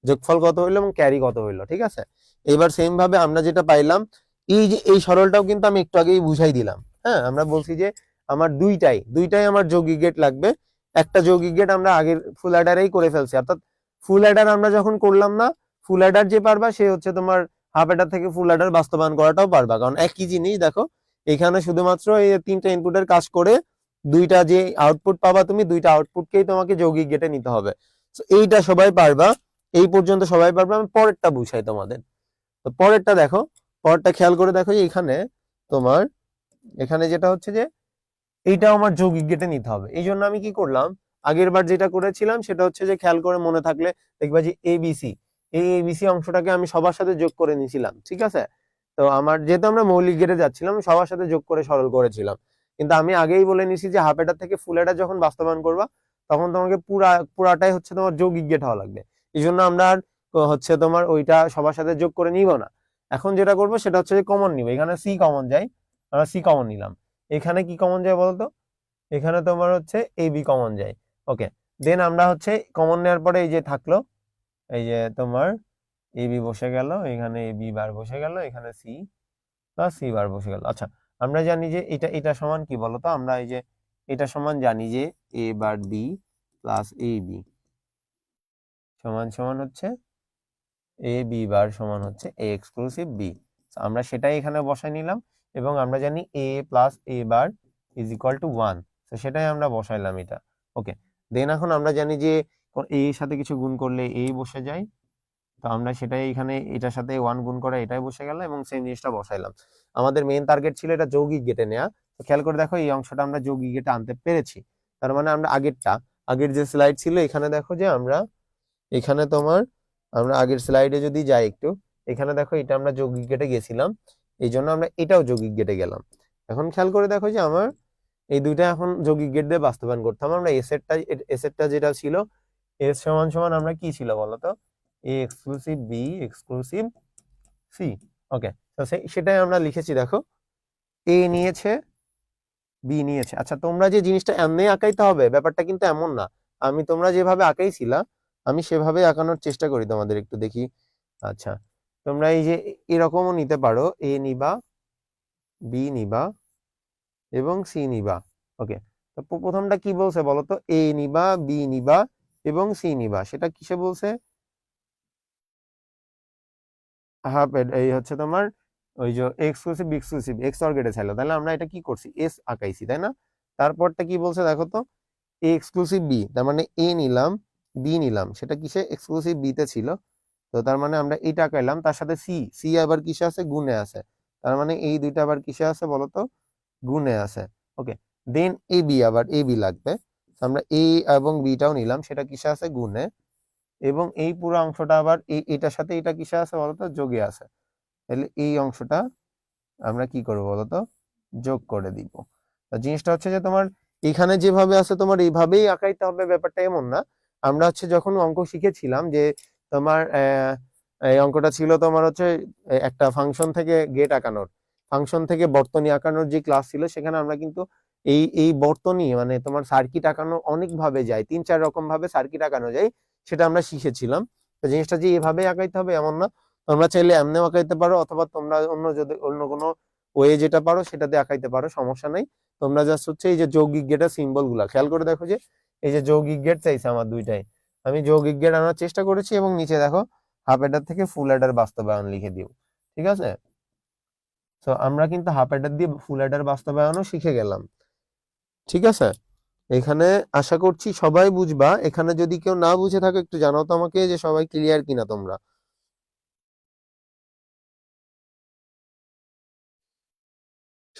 A: যোগফল কত হইলো এবং ক্যারি কত হইলো। ঠিক আছে, এবার সেম ভাবে আমরা যেটা পাইলাম, এই যে এই সরলটাও কিন্তু আমি একটু আগেই বুঝাই দিলাম। হ্যাঁ, আমরা বলছি যে আমার দুইটাই আমার যৌগিক গেট লাগবে। একটা যৌগিক গেট আমরা আগের ফুল অ্যাডারেই করে ফেলছি, অর্থাৎ ফুল অ্যাডার আমরা যখন করলাম না, ফুল অ্যাডার যে পারবা সে হচ্ছে তোমার হাফ অ্যাডার থেকে ফুল অ্যাডার বাস্তবায়ন করাটাও পারবা, কারণ একই জিনিস। দেখো এখানে শুধুমাত্র এই তিনটা ইনপুটের কাজ করে দুইটা যে আউটপুট পাবা তুমি, দুইটা আউটপুটকেই তোমাকে যৌগিক গেটে নিতে হবে। এইটা সবাই পারবা, এই পর্যন্ত সবাই পারবা। আমি পরেরটা বুঝাই তোমাদের। তো পরেরটা দেখো, পরেরটা খেয়াল করে দেখো যে এখানে তোমার এখানে যেটা হচ্ছে যে এইটাও আমার যৌগিক গেটে নিতে হবে। এই জন্য আমি কি করলাম, আগের বার যেটা করেছিলাম সেটা হচ্ছে যে, খেয়াল করে মনে থাকলে দেখবা যে এবিসি, এই এবিসি অংশটাকে আমি সবার সাথে যোগ করে নিয়েছিলাম। ঠিক আছে, তো আমার যেহেতু আমরা মৌলিক গেটে যাচ্ছিলাম সবার সাথে যোগ করে সরল করেছিলাম, কিন্তু আমি আগেই বলে নিছি যে হাফ এডার থেকে ফুল এডার যখন বাস্তবায়ন করবা তখন তোমাকে পুরাটাই হচ্ছে তোমার যৌগিক গেট হওয়া লাগবে। এই জন্য আমরা আর হচ্ছে তোমার ওইটা সবার সাথে যোগ করে নিব না। এখন যেটা করবো সেটা হচ্ছে যে কমন নিব। এখানে সি কমন যায়, আমরা সি কমন নিলাম। এখানে কি কমন যায় বলতো, এখানে তোমার হচ্ছে এ বি কমন যায়। ওকে, দেন আমরা হচ্ছে কমন নেওয়ার পরে এই যে থাকলো, এই যে তোমার এ বি বসে গেল, এখানে এ বি বার বসে গেল, এখানে সি প্লাস সি বার বসে গেল। আচ্ছা, আমরা জানি যে এটা সমান কি বলতো, আমরা এই যে এটা সমান জানি যে এ bar B plus A B সমান সমান হচ্ছে এ বি বার সমান হচ্ছে এ এক্সক্লুসিভ বি। আমরা সেটাই এখানে বসাই নিলাম, এবং আমরা জানি A plus A bar is equal to 1, তো সেটাই আমরা বসাইলাম এটা। ওকে, দেন এখন আমরা জানি যে এ এর সাথে কিছু গুণ করলে এই বসে যায়, তো আমরা সেটাই এখানে এটার সাথে 1 গুণ করে এটাই বসে গেল, এবং সেম জিনিসটা বসাইলাম। আমাদের মেইন টার্গেট ছিল এটা যৌগিক গেটে নেওয়া। তো খেয়াল করে দেখো এই অংশটা আমরা যৌগিক গেটে আনতে পেরেছি। তার মানে আমরা আগের যে স্লাইড ছিল এখানে দেখো যে আমরা এখানে তোমার আমরা আগের স্লাইডে যদি যাই একটু, এখানে দেখো এটা আমরা যৌগিক গেটে গেছিলাম, এই জন্য আমরা এটাও যৌগিক গেটে গেলাম। এখন খেয়াল করে দেখো যে আমার এই দুইটা এখন যৌগিক গেট দিয়ে বাস্তবায়ন করতাম। আমরা এসেটটা যেটা ছিল, এস সমান সমান আমরা কি ছিল বলতো, A exclusive B exclusive C. Okay, তো সেটাই আমরা লিখেছি। দেখো এ নিয়েছে, বি নিয়েছে। আচ্ছা, তোমরা যে জিনিসটা এমনি আঁকাইতে হবে ব্যাপারটা কিন্তু এমন না। আমি তোমরা যেভাবে আঁকাইছিলা আমি সেভাবে আঁকানোর চেষ্টা করি তোমাদের, একটু দেখি। আচ্ছা, তোমরা এই যে এরকমও নিতে পারো, এ নিবা, বি নিবা এবং সি নিবা। ওকে, তো প্রথমটা কি বলছে বলতো, এ নিবা, বি নিবা এবং সি নিবা, সেটা কিসে বলছে, হাফ এই হচ্ছে তোমার ওই যে এক্সক্লুসিভ এক্সক্লুসিভ এক্স অর গেটে ছিল, তাহলে আমরা এটা কি করছি, এস আঁকাইছি, তাই না? তারপরটা কি বলছে দেখো তো, এ এক্সক্লুসিভ বি, তার মানে এ নিলাম, বি নিলাম, সেটা কিসে, এক্সক্লুসিভ বি তে ছিল। তো তার মানে আমরা এটা আঁকাইলাম, তার সাথে সি, সি আবার কিসে আছে, গুণে আছে। তার মানে এই দুইটা আবার কিসে আছে বলতো, গুণে আছে। ওকে, দেন এ বি, আবার এ বি লাগবে, আমরা এ এবং বিটাও নিলাম, সেটা কিসে আছে, গুণে। এবং এই পুরো অংশটা আবার এটার সাথে এটা কিসে আছে বলতো, যোগে আছে। তাহলে এই অংশটা আমরা কি করবো বলতো, যোগ করে দিব। জিনিসটা হচ্ছে যে তোমার এখানে যেভাবে আছে তোমার এইভাবেই আঁকাইতে হবে, ব্যাপারটা এমন না। আমরা হচ্ছে যখন অঙ্ক শিখেছিলাম যে তোমার এই অঙ্কটা ছিল তোমার হচ্ছে একটা ফাংশন থেকে গেট আঁকানোর, ফাংশন থেকে বর্তনী আঁকানোর যে ক্লাস ছিল, সেখানে আমরা কিন্তু এই বর্তনী মানে তোমার সার্কিট আঁকানো অনেক ভাবে যায়, 3-4 রকম ভাবে সার্কিট আঁকানো যায়, সেটা আমরা শিখেছিলাম। তো জিনিসটা যে এভাবে আঁকাইতে হবে এমন না, তোমরা চাইলে এমনিও আঁকাইতে পারো, অথবা তোমরা অন্য কোনো ওয়ে যেটা পারো সেটাতে আঁকাইতে পারো, সমস্যা নাই। তোমরা জাস্ট হচ্ছে এই যে যৌগিক গেটের সিম্বল গুলা খেয়াল করে দেখো, যে এই যে যৌগিক গেট চাইছে আমার দুইটাই, আমি যৌগিক গেট আনার চেষ্টা করেছি, এবং নিচে দেখো হাফ এডার থেকে ফুল এডার বাস্তবায়ন লিখে দিও। ঠিক আছে, তো আমরা কিন্তু হাফ এডার দিয়ে ফুল এডার বাস্তবায়নও শিখে গেলাম। ঠিক আছে, এখানে আশা করছি সবাই বুঝবা। এখানে যদি কেউ না বুঝে থাকে একটু জানাও তো আমাকে, যে সবাই ক্লিয়ার কিনা তোমরা।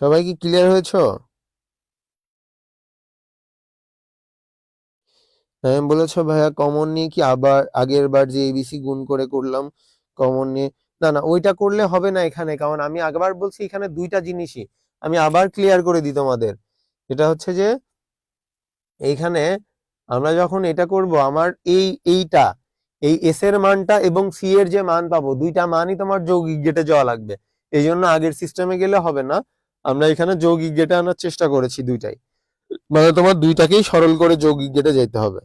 A: সবাই কি ক্লিয়ার হয়েছো? হ্যাঁ বলেছো ভাইয়া, কমন নিয়ে কি আবার আগের বার যে এবিসি গুণ করে করলাম কমন নিয়ে, না না ওইটা করলে হবে না এখানে, কারণ আমি আগেবার বলছি এখানে দুইটা জিনিসই। আমি আবার ক্লিয়ার করে দিই তোমাদের, যেটা হচ্ছে যে এইখানে আমরা যখন এটা করব, আমার এইটা এই এস এর মানটা এবং সি এর যে মান পাবো, দুইটা মানই তোমার যৌগিক গেটে যাওয়া লাগবে। এই জন্য আগের সিস্টেমে গেলে হবে না, আমরা এখানে যৌগিক গেটে আনার চেষ্টা করেছি দুইটাই, মানে তোমার দুইটাকেই সরল করে যৌগিক গেটে যেতে হবে।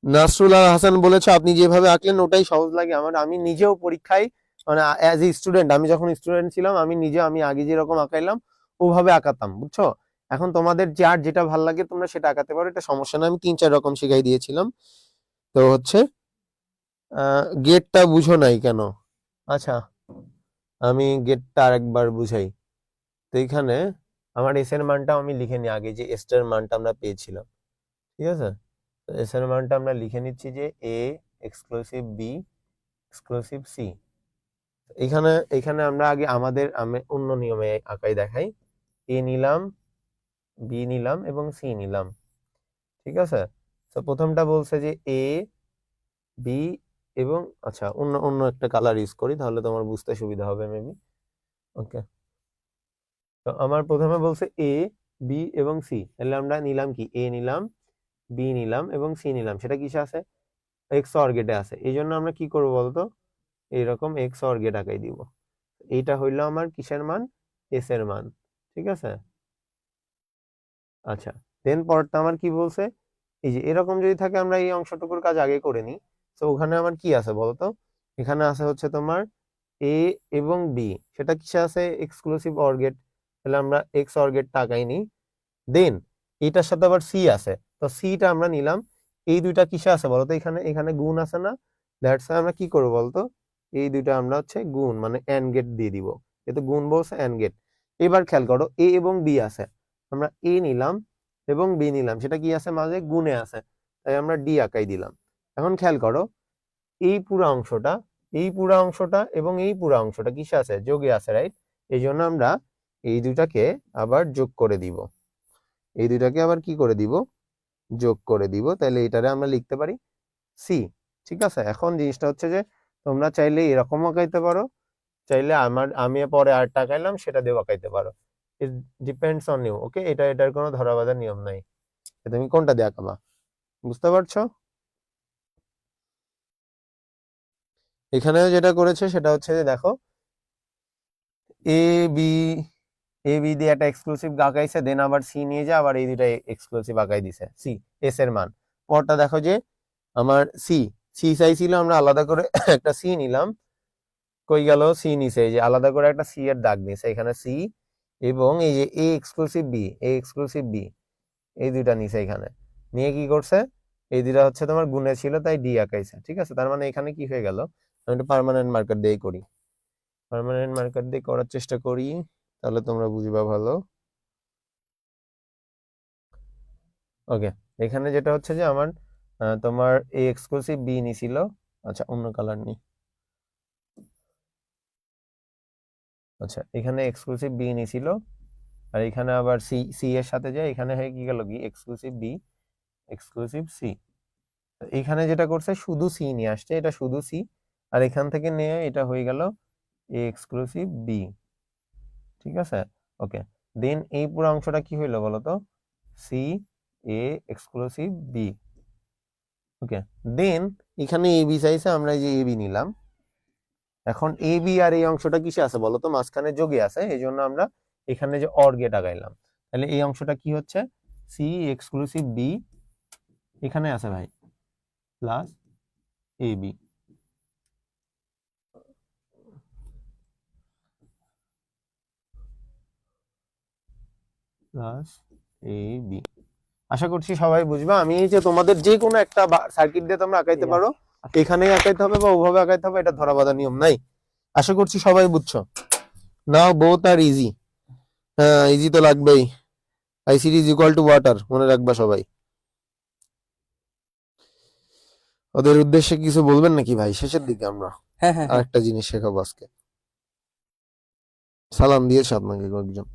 A: নাসরুল আল হাসান বলেছে আপনি যেভাবে আঁকলেন ওটাই সহজ লাগে আমার। আমি নিজেও পরীক্ষায় মানে অ্যাজ এ স্টুডেন্ট, আমি যখন স্টুডেন্ট ছিলাম আমি আগে যেরকম আঁকাইলাম ওভাবে আঁকাতাম, বুঝছো? এখন তোমাদের যার যেটা ভাল লাগে তোমরা সেটা আঁকাতে পারো, এটা সমস্যা না। আমি 3-4 রকম শিখাই দিয়েছিলাম। তো হচ্ছে গেটটা বুঝো নাই কেন? আচ্ছা, আমি গেটটা আরেকবার বুঝাই। তো এখানে আমার এস এর মানটা আমি লিখে নিই আগে, যে এস এর মানটা আমরা পেয়েছিলাম, ঠিক আছে? তো এস এর মানটা আমরা লিখে নিচ্ছি যে A exclusive B exclusive C. এখানে এখানে আমরা আগে আমি অন্য নিয়মে আঁকাই দেখাই। এ নিলাম, বি নিলাম এবং সি নিলাম, ঠিক আছে? তো প্রথমটা বলছে যে এ বি এবং, আচ্ছা অন্য অন্য একটা কালার ইউজ করি তাহলে তোমার বুঝতে সুবিধা হবে মেবি। ওকে, তো আমার প্রথমে বলছে এ বি এবং সি, তাহলে আমরা নিলাম কি, এ নিলাম, বি নিলাম এবং সি নিলাম। সেটা কিসে আছে? এক্স অর গেটে আছে। এই জন্য আমরা কি করবো বলতো, এইরকম এক্স অর গেট আঁকাই দিব। এইটা হইলো আমার কিসের মান? এস এর মান, ঠিক আছে? আচ্ছা, দেন পরেরটা আমার কি বলছে, এই যে এরকম যদি থাকে আমরা এই অংশটুকুর কাজ আগে করে নিই। তো ওখানে আমার কি আছে বলতো, এখানে আছে হচ্ছে তোমার এ এবং বি, সেটা কিসে আছে? এক্সক্লুসিভ অর গেট, তাহলে আমরা এক্স অর গেট টাকাই নিই। দেন এটার সাথে আবার সি আছে, তো সিটা আমরা নিলাম। এই দুইটা কিসে আছে বলতো? এখানে এখানে গুণ আছে না? দ্যাটস আমরা কি করবো বলতো, এই দুইটা আমরা হচ্ছে গুণ মানে এন্ড গেট দিয়ে দিব, যেহেতু গুণ বলছে এন্ড গেট। এবার খেয়াল করো, এ এবং বি আছে, আমরা এ নিলাম এবং বি নিলাম, সেটা কি আছে? মাঝে গুণে আছে, তাই আমরা ডি আঁকাই দিলাম। এখন খেয়াল করো, এই পুরো অংশটা, এই পুরো অংশটা এবং এই পুরো অংশটা কিসে আছে? যোগে আছে, রাইট? এই জন্য আমরা এই দুইটাকে আবার যোগ করে দিব, এই দুইটাকে আবার কি করে দিব? যোগ করে দিব। তাহলে এটারে আমরা লিখতে পারি সি, ঠিক আছে? এখন জিনিসটা হচ্ছে যে তোমরা চাইলে এরকম আঁকাইতে পারো, চাইলে আমি পরে আর টাকাইলাম সেটা দিয়ে আঁকাইতে পারো। ইট ডিপেন্ডস অন ইউ, ওকে? এটার কোনো ধরা বাঁধার নিয়ম নাই, তুমি কোনটা দিয়ে আঁকাবা, বুঝতে পারছো? এখানে যেটা করেছে সেটা হচ্ছে যে দেখো, এ বি এ বি দিয়ে একটা এক্সক্লুসিভ আঁকাইছে, দেন আবার সি নিয়ে যা আবার এই দুইটা এক্সক্লুসিভ আঁকাই দিছে, সি এস এর মান। পরটা দেখো যে আমার সি, সি চাইছিল, আমরা আলাদা করে একটা সি নিলাম। কই গেল সি নিছে? এই যে আলাদা করে একটা সি এর দাগ নিছে, এখানে সি এবং এই যে A exclusive B, A exclusive B, এই দুইটা নিছে এখানে। নিয়ে কি করছে, এই দুইটা হচ্ছে তোমার গুণে ছিল তাই ডি আঁকাইছে, ঠিক আছে? তার মানে এখানে কি হয়ে গেল, আমি একটু পার্মানেন্ট মার্কার দিয়ে করি, পার্মানেন্ট মার্কার দিয়ে করার চেষ্টা করি, তাহলে তোমরা বুঝবা ভালো। ওকে, এখানে যেটা হচ্ছে যে আমার তোমার এই এক্সক্লুসিভ বি নিছিল, আচ্ছা অন্য কালার নি, আচ্ছা এখানে এক্সক্লুসিভ বি নিছিল, আর এখানে আবার সি, সি এর সাথে যায়, এখানে হয়ে কি গেল কি এক্সক্লুসিভ বি এক্সক্লুসিভ সি। এখানে যেটা করছে শুধু সি নিয়ে আসছে, এটা শুধু সি, আর এখান থেকে নিয়ে এটা হয়ে গেল এ এক্সক্লুসিভ বি, ঠিক আছে? ওকে, দেন এই পুরো অংশটা কি হইলো বলতো, সি এ এক্সক্লুসিভ বি। ওকে, দেন এখানে এ বি চাইছে, আমরা এই যে এ বি নিলাম। এখন এ বি আর এই অংশটা কিসে আছে বলতো? মাঝখানে যোগে আছে, এই জন্য আমরা এখানে যে অর গেট আগাইলাম। তাহলে এই অংশটা কি হচ্ছে? সি এক্সক্লুসিভ বি এখানে আছে ভাই, plus A B, plus A B. আশা করছি সবাই বুঝবা। আমি এই যে তোমাদের যে কোনো একটা সার্কিট দিয়ে তোমরা আঁকাইতে পারো, এখানেই আঁকাইতে হবে বা ওভাবে আঁকাইতে হবে, এটা ধরা বাঁধা নিয়ম নাই। আশা করছি সবাই বুঝছো। নাও বোথ আর ইজি, হ্যাঁ ইজি তো লাগবেই। ICD is equal two water, মনে রাখবা সবাই। ওদের উদ্দেশ্যে কিছু বলবেন নাকি ভাই? শেষের দিকে আমরা
B: হ্যাঁ হ্যাঁ হ্যাঁ
A: আরেকটা জিনিস শেখাবো আজকে। সালাম দিয়েছে আপনাকে কয়েকজন।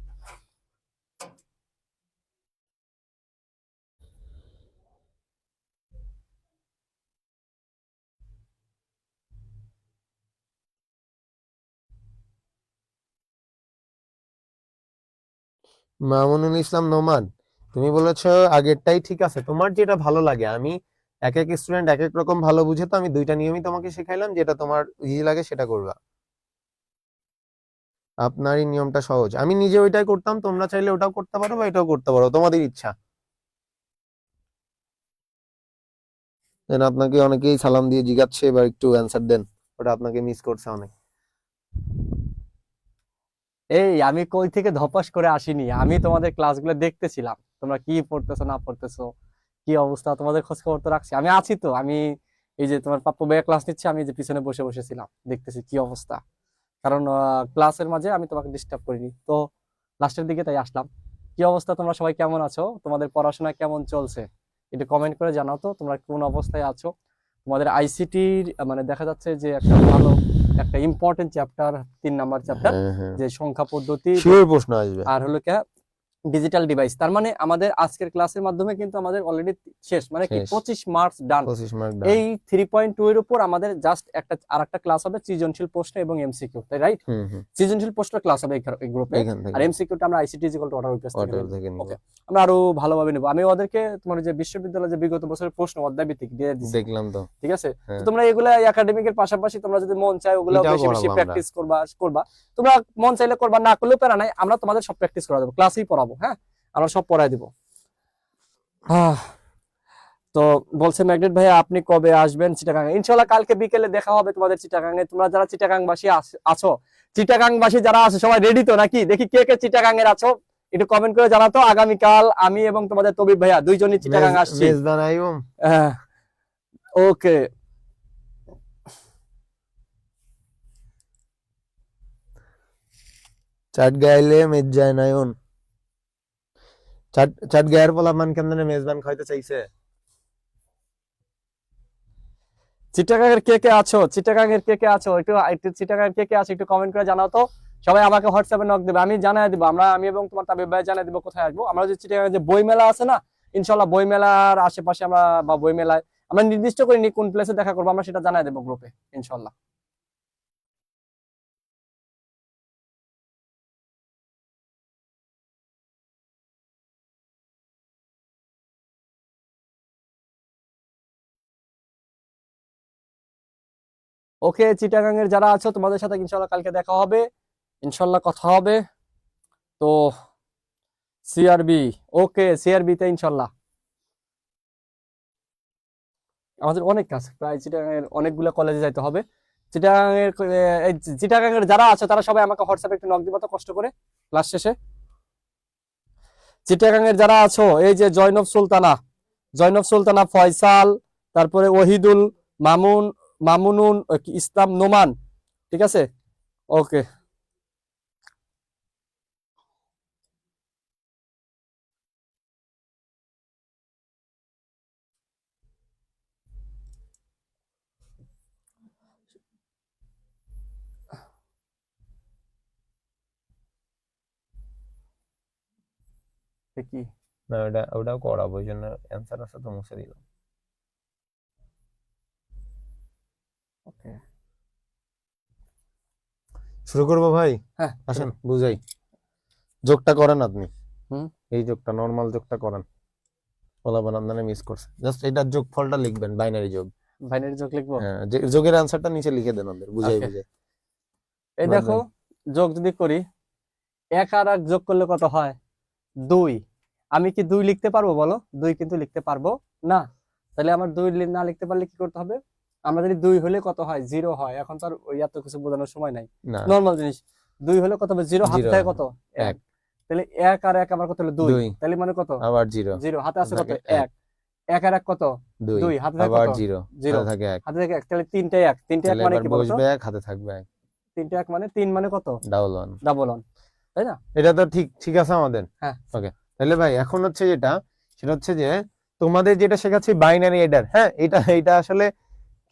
A: মামুনুল ইসলাম নোমান, তুমি বলেছো আগেরটাই ঠিক আছে, তোমার যেটা ভালো লাগে। আমি এক এক স্টুডেন্ট এক এক রকম ভালো বুঝে, তো আমি দুইটা নিয়মই তোমাকে শেখাইলাম, যেটা তোমার ইজি লাগে সেটা করবা। আপনারই নিয়মটা সহজ, আমি নিজে ওইটাই করতাম, তোমরা চাইলে ওটাও করতে পারো বা এটাও করতে পারো, তোমাদের ইচ্ছা। দেন আপনাকে অনেকেই সালাম দিয়ে জিজ্ঞাসছে, এবার একটু অ্যান্সার দেন, ওটা আপনাকে মিস করছে অনেক।
D: এই আমি কই থেকে ধপাস করে আসিনি, আমি তোমাদের ক্লাসগুলো দেখতেছিলাম, তোমরা কি পড়তেছো না পড়তেছো, কি অবস্থা, তোমাদের খোঁজ খবর তো রাখছি, আমি আছি তো। আমি এই যে তোমার পাপ্পু ভাইয়া ক্লাস নিচ্ছে, আমি যে পিছনে বসে বসেছিলাম, দেখতেছি কি অবস্থা। কারণ ক্লাসের মাঝে আমি তোমাকে ডিস্টার্ব করিনি তো, লাস্টের দিকে তাই আসলাম। কি অবস্থা, তোমরা সবাই কেমন আছো, তোমাদের পড়াশোনা কেমন চলছে, একটু কমেন্ট করে জানাও তো তোমরা কোন অবস্থায় আছো। তোমাদের আইসিটির মানে দেখা যাচ্ছে যে একটা ভালো একটা ইম্পর্টেন্ট চ্যাপ্টার, 3 নাম্বার চ্যাপ্টার,
A: হ্যাঁ হ্যাঁ,
D: যে সংখ্যা পদ্ধতি
A: শিওর প্রশ্ন আসবে।
D: আর হলো কি ডিজিটাল ডিভাইস। তার মানে আমাদের আজকের ক্লাসের মাধ্যমে কিন্তু আমাদের অলরেডি শেষ, মানে কি
A: শেষ।
D: 25 মার্কস ডান।
A: 25 মার্ক
D: এই 3.2 এর উপর আমাদের জাস্ট আর একটা ক্লাস হবে সৃজনশীল প্রশ্ন এবং এমসিকিউ, তাই রাইট?
A: হুম হুম,
D: সৃজনশীল প্রশ্ন ক্লাস হবে এই গ্রুপে,
A: এখান থেকে
D: আর এমসিকিউটা আমরা ICT equal to order page থেকে
A: অর্ডার
D: নেব।
A: থেকে নিব।
D: ওকে, আমরা আরো ভালোভাবে নেব। আমি ওদেরকে তোমার যে বিশ্ববিদ্যালয়ে যে বিগত বছরের প্রশ্ন অধ্যায় ভিত্তিক দিয়ে দিছি,
A: দেখলাম তো।
D: ঠিক আছে?
A: হ্যাঁ।
D: তো তোমরা এগুলা একাডেমিকের পাশাপাশি তোমরা যদি মন চায় ওগুলো
A: এটাও
D: বেশি বেশি
A: করাবো আমরা।
D: প্র্যাকটিস করবা। তোমরা মন চাইলে করবা, না করলেও প্যারা নাই, আমরা তোমাদের সব প্র্যাকটিস করা দেবো, ক্লাসেই পড়াবো। হ্যাঁ, আমরা সব পড়াই দিব। তো বলছে ম্যাগনেট ভাইয়া আপনি কবে আসবেন চিটাগাং? ইনশাল্লাহ কালকে বিকেলে দেখা হবে তোমাদের চিটাগাং এ। তোমরা যারা চিটাগাংবাসী আছো, চিটাগাংবাসী যারা আছে সবাই রেডি তো নাকি? দেখি কে কে চিটাগাং এর আছো, একটু কমেন্ট করে জানাতো। আগামীকাল আমি এবং তোমাদের তবিব ভাইয়া দুইজনই চিটাগাং আসছি।
A: মেজবান আইয়ুম।
D: ওকে,
A: চাট গাইলে মেজ যায় নায়ন। চাট গায়ের পোলাপান কেমনে মেজবান খাইতে চাইছে।
D: চিটাগাং এর কে কে আছো, চিটাগাং এর কে কে আছো, একটু চিটাগাং এর কে কে আছো একটু কমেন্ট করে জানাও তো। সবাই আমাকে হোয়াটসঅ্যাপে নক দেবে, আমি জানাই দিব। আমি এবং তোমার তাবিব ভাই জানাই দিব কোথায় আসবো। আমরা যে চিটাগাং যে বই মেলা আছে না, ইনশাল্লাহ বই মেলার আশেপাশে আমরা, বা বই মেলায় আমরা নির্দিষ্ট করিনি কোন প্লেসে দেখা করবো, আমরা সেটা জানাই দেবো গ্রুপে ইনশাল্লাহ। ওকে, চিটাগাং এর যারা আছো তোমাদের সাথে ইনশাল্লাহ কালকে দেখা হবে, ইনশাল্লাহ কথা হবে। তো সিআরবি, ওকে সিআরবি তে ইনশাল্লাহ আমাদের অনেক কাজ, প্রায় চিটাগাং এর অনেকগুলো কলেজে যাইতে হবে। চিটাগাং এর এই চিটাগাং এর যারা আছে তারা সবাই আমাকে হোয়াটসঅ্যাপে একটু নক দিবা তো কষ্ট করে ক্লাস শেষে। চিটাগাং এর যারা আছো, এই যে জয়নব সুলতানা, ফয়সাল, তারপরে ওহিদুল, মামুন, মামুনুন, ইসলাম, নোমান, ঠিক আছে? ওকে, কি
A: না, ওটাও করাবো, ওই জন্য অ্যান্সার আছে তো মুছে দিলাম।
D: ওকে,
A: শুরু করবো ভাই?
D: হ্যাঁ
A: আসেন বুঝাই। যোগটা করেন আপনি।
D: হুম।
A: এই যোগটা নরমাল যোগটা করেন, পোলাপান আপনারা মিস করছে। জাস্ট এটার যোগফলটা লিখবেন, বাইনারি যোগ।
D: বাইনারি যোগ লিখবো।
A: হ্যাঁ, যোগের অ্যান্সারটা নিচে লিখে দেন ওদের, বুঝাই
D: Okay.
A: বুঝাই।
D: এই দেখো, যোগ যদি করি, 1 আর 1 যোগ করলে কত হয়? 2। আমি কি 2 লিখতে পারবো বলো? 2 কিন্তু লিখতে পারবো না। তাহলে আমার 2 না লিখতে পারলে কি করতে হবে? আমরা যদি 2 হলে কত হয়? 0 হয়। এখন তো আর ওই এত কিছু বোঝানোর সময় নাই,
A: না,
D: নরমাল জিনিস। 2 হলে কত হবে? 0, হাতে
A: 0
D: থাকে কত?
A: এক।
D: 1। তাহলে 1 আর 1 আমার কত হলো? 2।
A: দুই।
D: তাহলে মানে কত?
A: আবার 0
D: 0, হাতে আছে কত?
A: থাকে
D: 1। 1 আর 1 কত?
A: 2
D: 2, হাতে থাকে
A: আবার
D: কত?
A: 0
D: 0,
A: থাকে 1।
D: হাতে থাকে 1। তাহলে 3টায় 1, 3টায় 1
A: তাহলে
D: মানে
A: এবার
D: কি বলতো?
A: বসবে 1, হাতে থাকবে 1।
D: 3টায় 1 মানে 3 মানে কত?
A: ডাবল 1।
D: ডাবল 1, তাই না?
A: এটা তো ঠিক ঠিক আছে আমাদের।
D: হ্যাঁ।
A: ওকে, তাহলে ভাই এখন হচ্ছে যেটা, সেটা হচ্ছে যে তোমাদের যেটা শেখাচ্ছি বাইনারি এডার। হ্যাঁ, এটা আসলে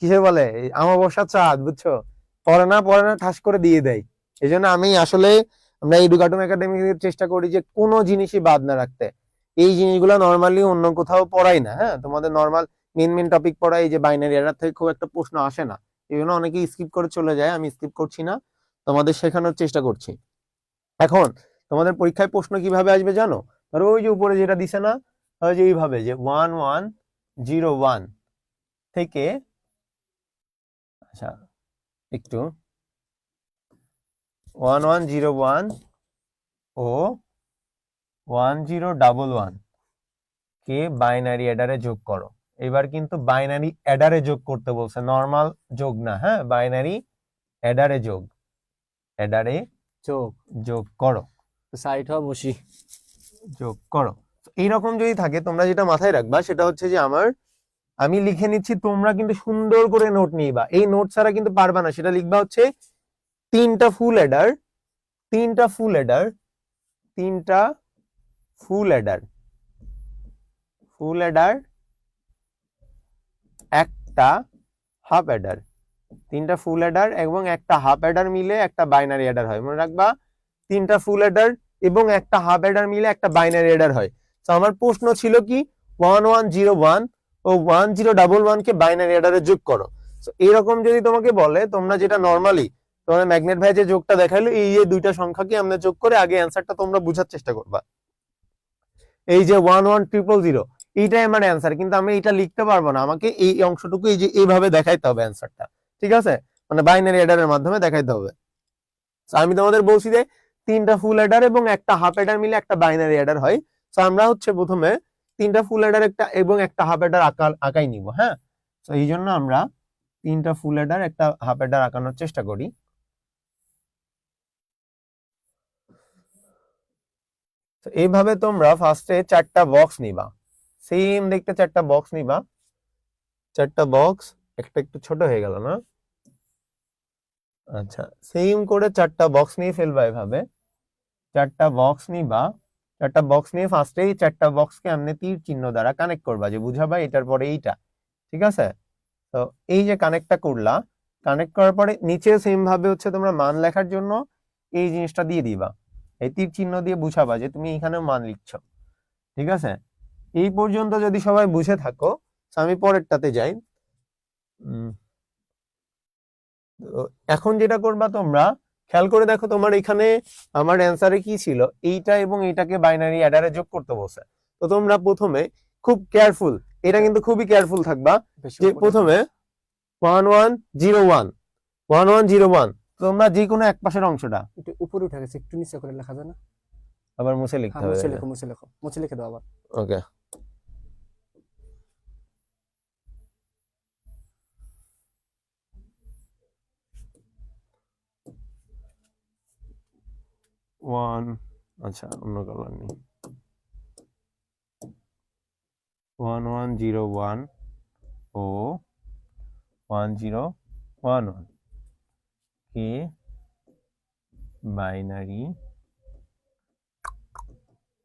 A: কিসে বলে, এই আমাবস্যা চাঁদ, বুঝছো? পড়ে না ঠাস করে দিয়ে দেয়। এই জন্য আমি আসলে, আমরা এডুকাটম একাডেমি চেষ্টা করি যে কোনো জিনিসই বাদ না রাখতে। এই জিনিসগুলো নর্মালি অন্য কোথাও পড়াই না। হ্যাঁ, তোমাদের নর্মাল মেন টপিক পড়াই, এই যে বাইনারি এডার থেকে খুব একটা প্রশ্ন আসে না, এই জন্য অনেকেই স্কিপ করে চলে যায়। আমি স্কিপ করছি না, তোমাদের শেখানোর চেষ্টা করছি। এখন তোমাদের পরীক্ষায় প্রশ্ন কিভাবে আসবে জানো? ধরো ওই যে উপরে যেটা দিছে না, ওই যে এইভাবে যে 1101 থেকে, আচ্ছা একটু 1101 ও 1011 কে বাইনারি অ্যাডারে যোগ করো। এবার কিন্তু বাইনারি অ্যাডারে যোগ করতে বলছে, নরমাল যোগ না, হ্যাঁ বাইনারি অ্যাডারে অ্যাডারে
D: যোগ
A: যোগ করো,
D: সাইড হওয়া বসি।
A: যোগ করো। তো এইরকম যদি থাকে তোমরা যেটা মাথায় রাখবা সেটা হচ্ছে যে আমি লিখে নিচ্ছি, তোমরা কিন্তু সুন্দর করে নোট নিবা, এই নোট ছাড়া কিন্তু পারবা না। সেটা লিখবা হচ্ছে তিনটা ফুল অ্যাডার, তিনটা ফুল অ্যাডার, তিনটা ফুল অ্যাডার, ফুল অ্যাডার, একটা হাফ অ্যাডার, তিনটা ফুল অ্যাডার এবং একটা হাফ অ্যাডার মিলে একটা বাইনারি অ্যাডার হয়। মনে রাখবা তিনটা ফুল অ্যাডার এবং একটা হাফ অ্যাডার মিলে একটা বাইনারি অ্যাডার হয়। তো আমার প্রশ্ন ছিল কি 1101 ও 1011 কে বাইনারি অ্যাডারে যোগ করো। তো এরকম যদি তোমাকে বলে, তোমরা যেটা নরমালি তোমাদের ম্যাগনেট ভাই যে যোগটা দেখাইলো, এই যে দুইটা সংখ্যাকে আমরা যোগ করে আগে অ্যান্সারটা তোমরা বোঝার চেষ্টা করবা। এই যে 11000 এইটাই আমার অ্যান্সার, কিন্তু আমি এটা লিখতে পারবো না, আমাকে এই অংশটুকু এই যে এইভাবে দেখাইতে হবে অ্যান্সারটা, ঠিক আছে? মানে বাইনারি অ্যাডারের মাধ্যমে দেখাইতে হবে। তো আমি তোমাদের বলছি যে তিনটা ফুল অ্যাডার এবং একটা হাফ অ্যাডার মিলে একটা বাইনারি অ্যাডার হয়। তো আমরা হচ্ছে প্রথমে তিনটা ফুল অ্যাডার একটা এবং একটা হাফ অ্যাডার আঁকাই নিব, হ্যাঁ। তো এই জন্য আমরা তিনটা ফুল অ্যাডার একটা হাফ অ্যাডার আঁকানোর চেষ্টা করি। তো এইভাবে তোমরা ফার্স্টে চারটা বক্স নিবা, সেম দেখতে চারটা বক্স নিবা, চারটা বক্স, একটা একটু ছোট হয়ে গেল না, আচ্ছা সেম করে চারটা বক্স নিয়ে ফেলবা। এভাবে চারটা বক্স নিবা, চারটা বক্স নিয়ে ফার্স্টে এই চারটা বক্সকে এমনি তীর চিহ্ন দ্বারা কানেক্ট করবা, যে বুঝাবা এটার পরে এইটা, ঠিক আছে? তো এই যে কানেক্টটা করলা, কানেক্ট করার পরে নিচে সেম ভাবে হচ্ছে তোমরা মান লেখার জন্য এই জিনিসটা দিয়ে দিবা, এই তীর চিহ্ন দিয়ে বুঝাবা যে তুমি এখানে মান লিখছো, ঠিক আছে? এই পর্যন্ত যদি সবাই বুঝে থাকো, তো আমি পরেরটাতে যাই। তো এখন যেটা করবা তোমরা খেয়াল করে দেখো, তোমার এখানে আমার অ্যান্সারে কি ছিল, এইটা এবং এইটাকে বাইনারি অ্যাডারে যোগ করতে বলছে। তো তোমরা প্রথমে খুব কেয়ারফুল, এটা কিন্তু খুবই কেয়ারফুল থাকবা, যে প্রথমে 1101 তোমরা যে কোনো এক পাশের অংশটা
D: একটু উপরে উঠে গেছে, একটু নিচে করে লেখা যায় না?
A: আবার মুছে লিখতে
D: হ্যাঁ,
A: হবে।
D: মুছে লেখো, মুছে লেখো, মুছে লিখে দাও আবার।
A: ওকে, আচ্ছা অন্য কালার নেই। 1101 ও 1011 কে বাইনারি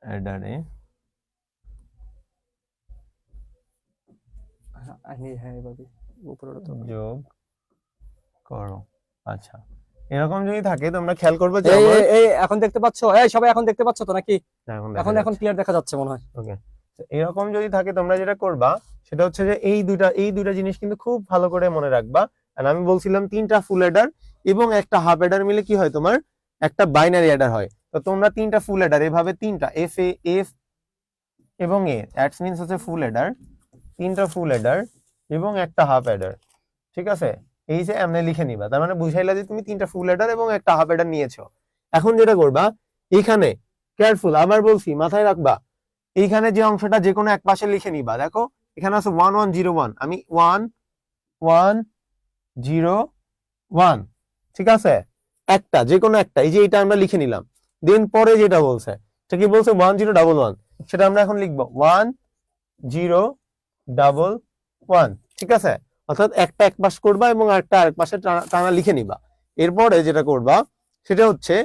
A: অ্যাডারে
D: হ্যাঁ, এবার উপরে ওঠো।
A: যোগ করো। আচ্ছা এরকম যদি থাকে তোমরা খেয়াল করবে যে
D: এই
A: আমার
D: এই- এই এখন দেখতে পাচ্ছো? এই সবাই এখন দেখতে পাচ্ছো তো নাকি?
A: এখন
D: এখন এখন ক্লিয়ার দেখা যাচ্ছে মনে হয়।
A: ওকে, এরকম যদি থাকে তোমরা যেটা করবা সেটা হচ্ছে যে এই দুইটা জিনিস কিন্তু খুব ভালো করে মনে রাখবা। আর আমি বলছিলাম তিনটা ফুল অ্যাডার এবং একটা হাফ অ্যাডার মিলে কি হয়, তোমার একটা বাইনারি অ্যাডার হয়। তো তোমরা তিনটা ফুল অ্যাডার এভাবে তিনটা এফ এবং এ দ্যাটস মিন্স হচ্ছে ফুল অ্যাডার, তিনটা ফুল অ্যাডার এবং একটা হাফ অ্যাডার, ঠিক আছে? এই যে এমনি লিখে নিবা, তার মানে বুঝাইলা যে তুমি তিনটা ফুল অ্যাডার এবং একটা হাফ অ্যাডার নিয়েছো। এখন যেটা করবা, এখানে কেয়ারফুল, আবার বলছি মাথায় রাখবা, এইখানে যে অংশটা যে কোনো এক পাশে লিখে নিবা। দেখো এখানে আছে 1101, আমি 1101, ঠিক আছে? একটা যে কোনো একটা, এই যে এটা আমরা লিখে নিলাম। দেন পরে যেটা বলছে, এটা কি বলছে 1011, সেটা আমরা এখন লিখবো 1011, ঠিক আছে? অর্থাৎ একটা এক পাশ করবা এবং একটা আরেক পাশে টানা লিখে নিবা। এরপরে যেটা করবা সেটা হচ্ছে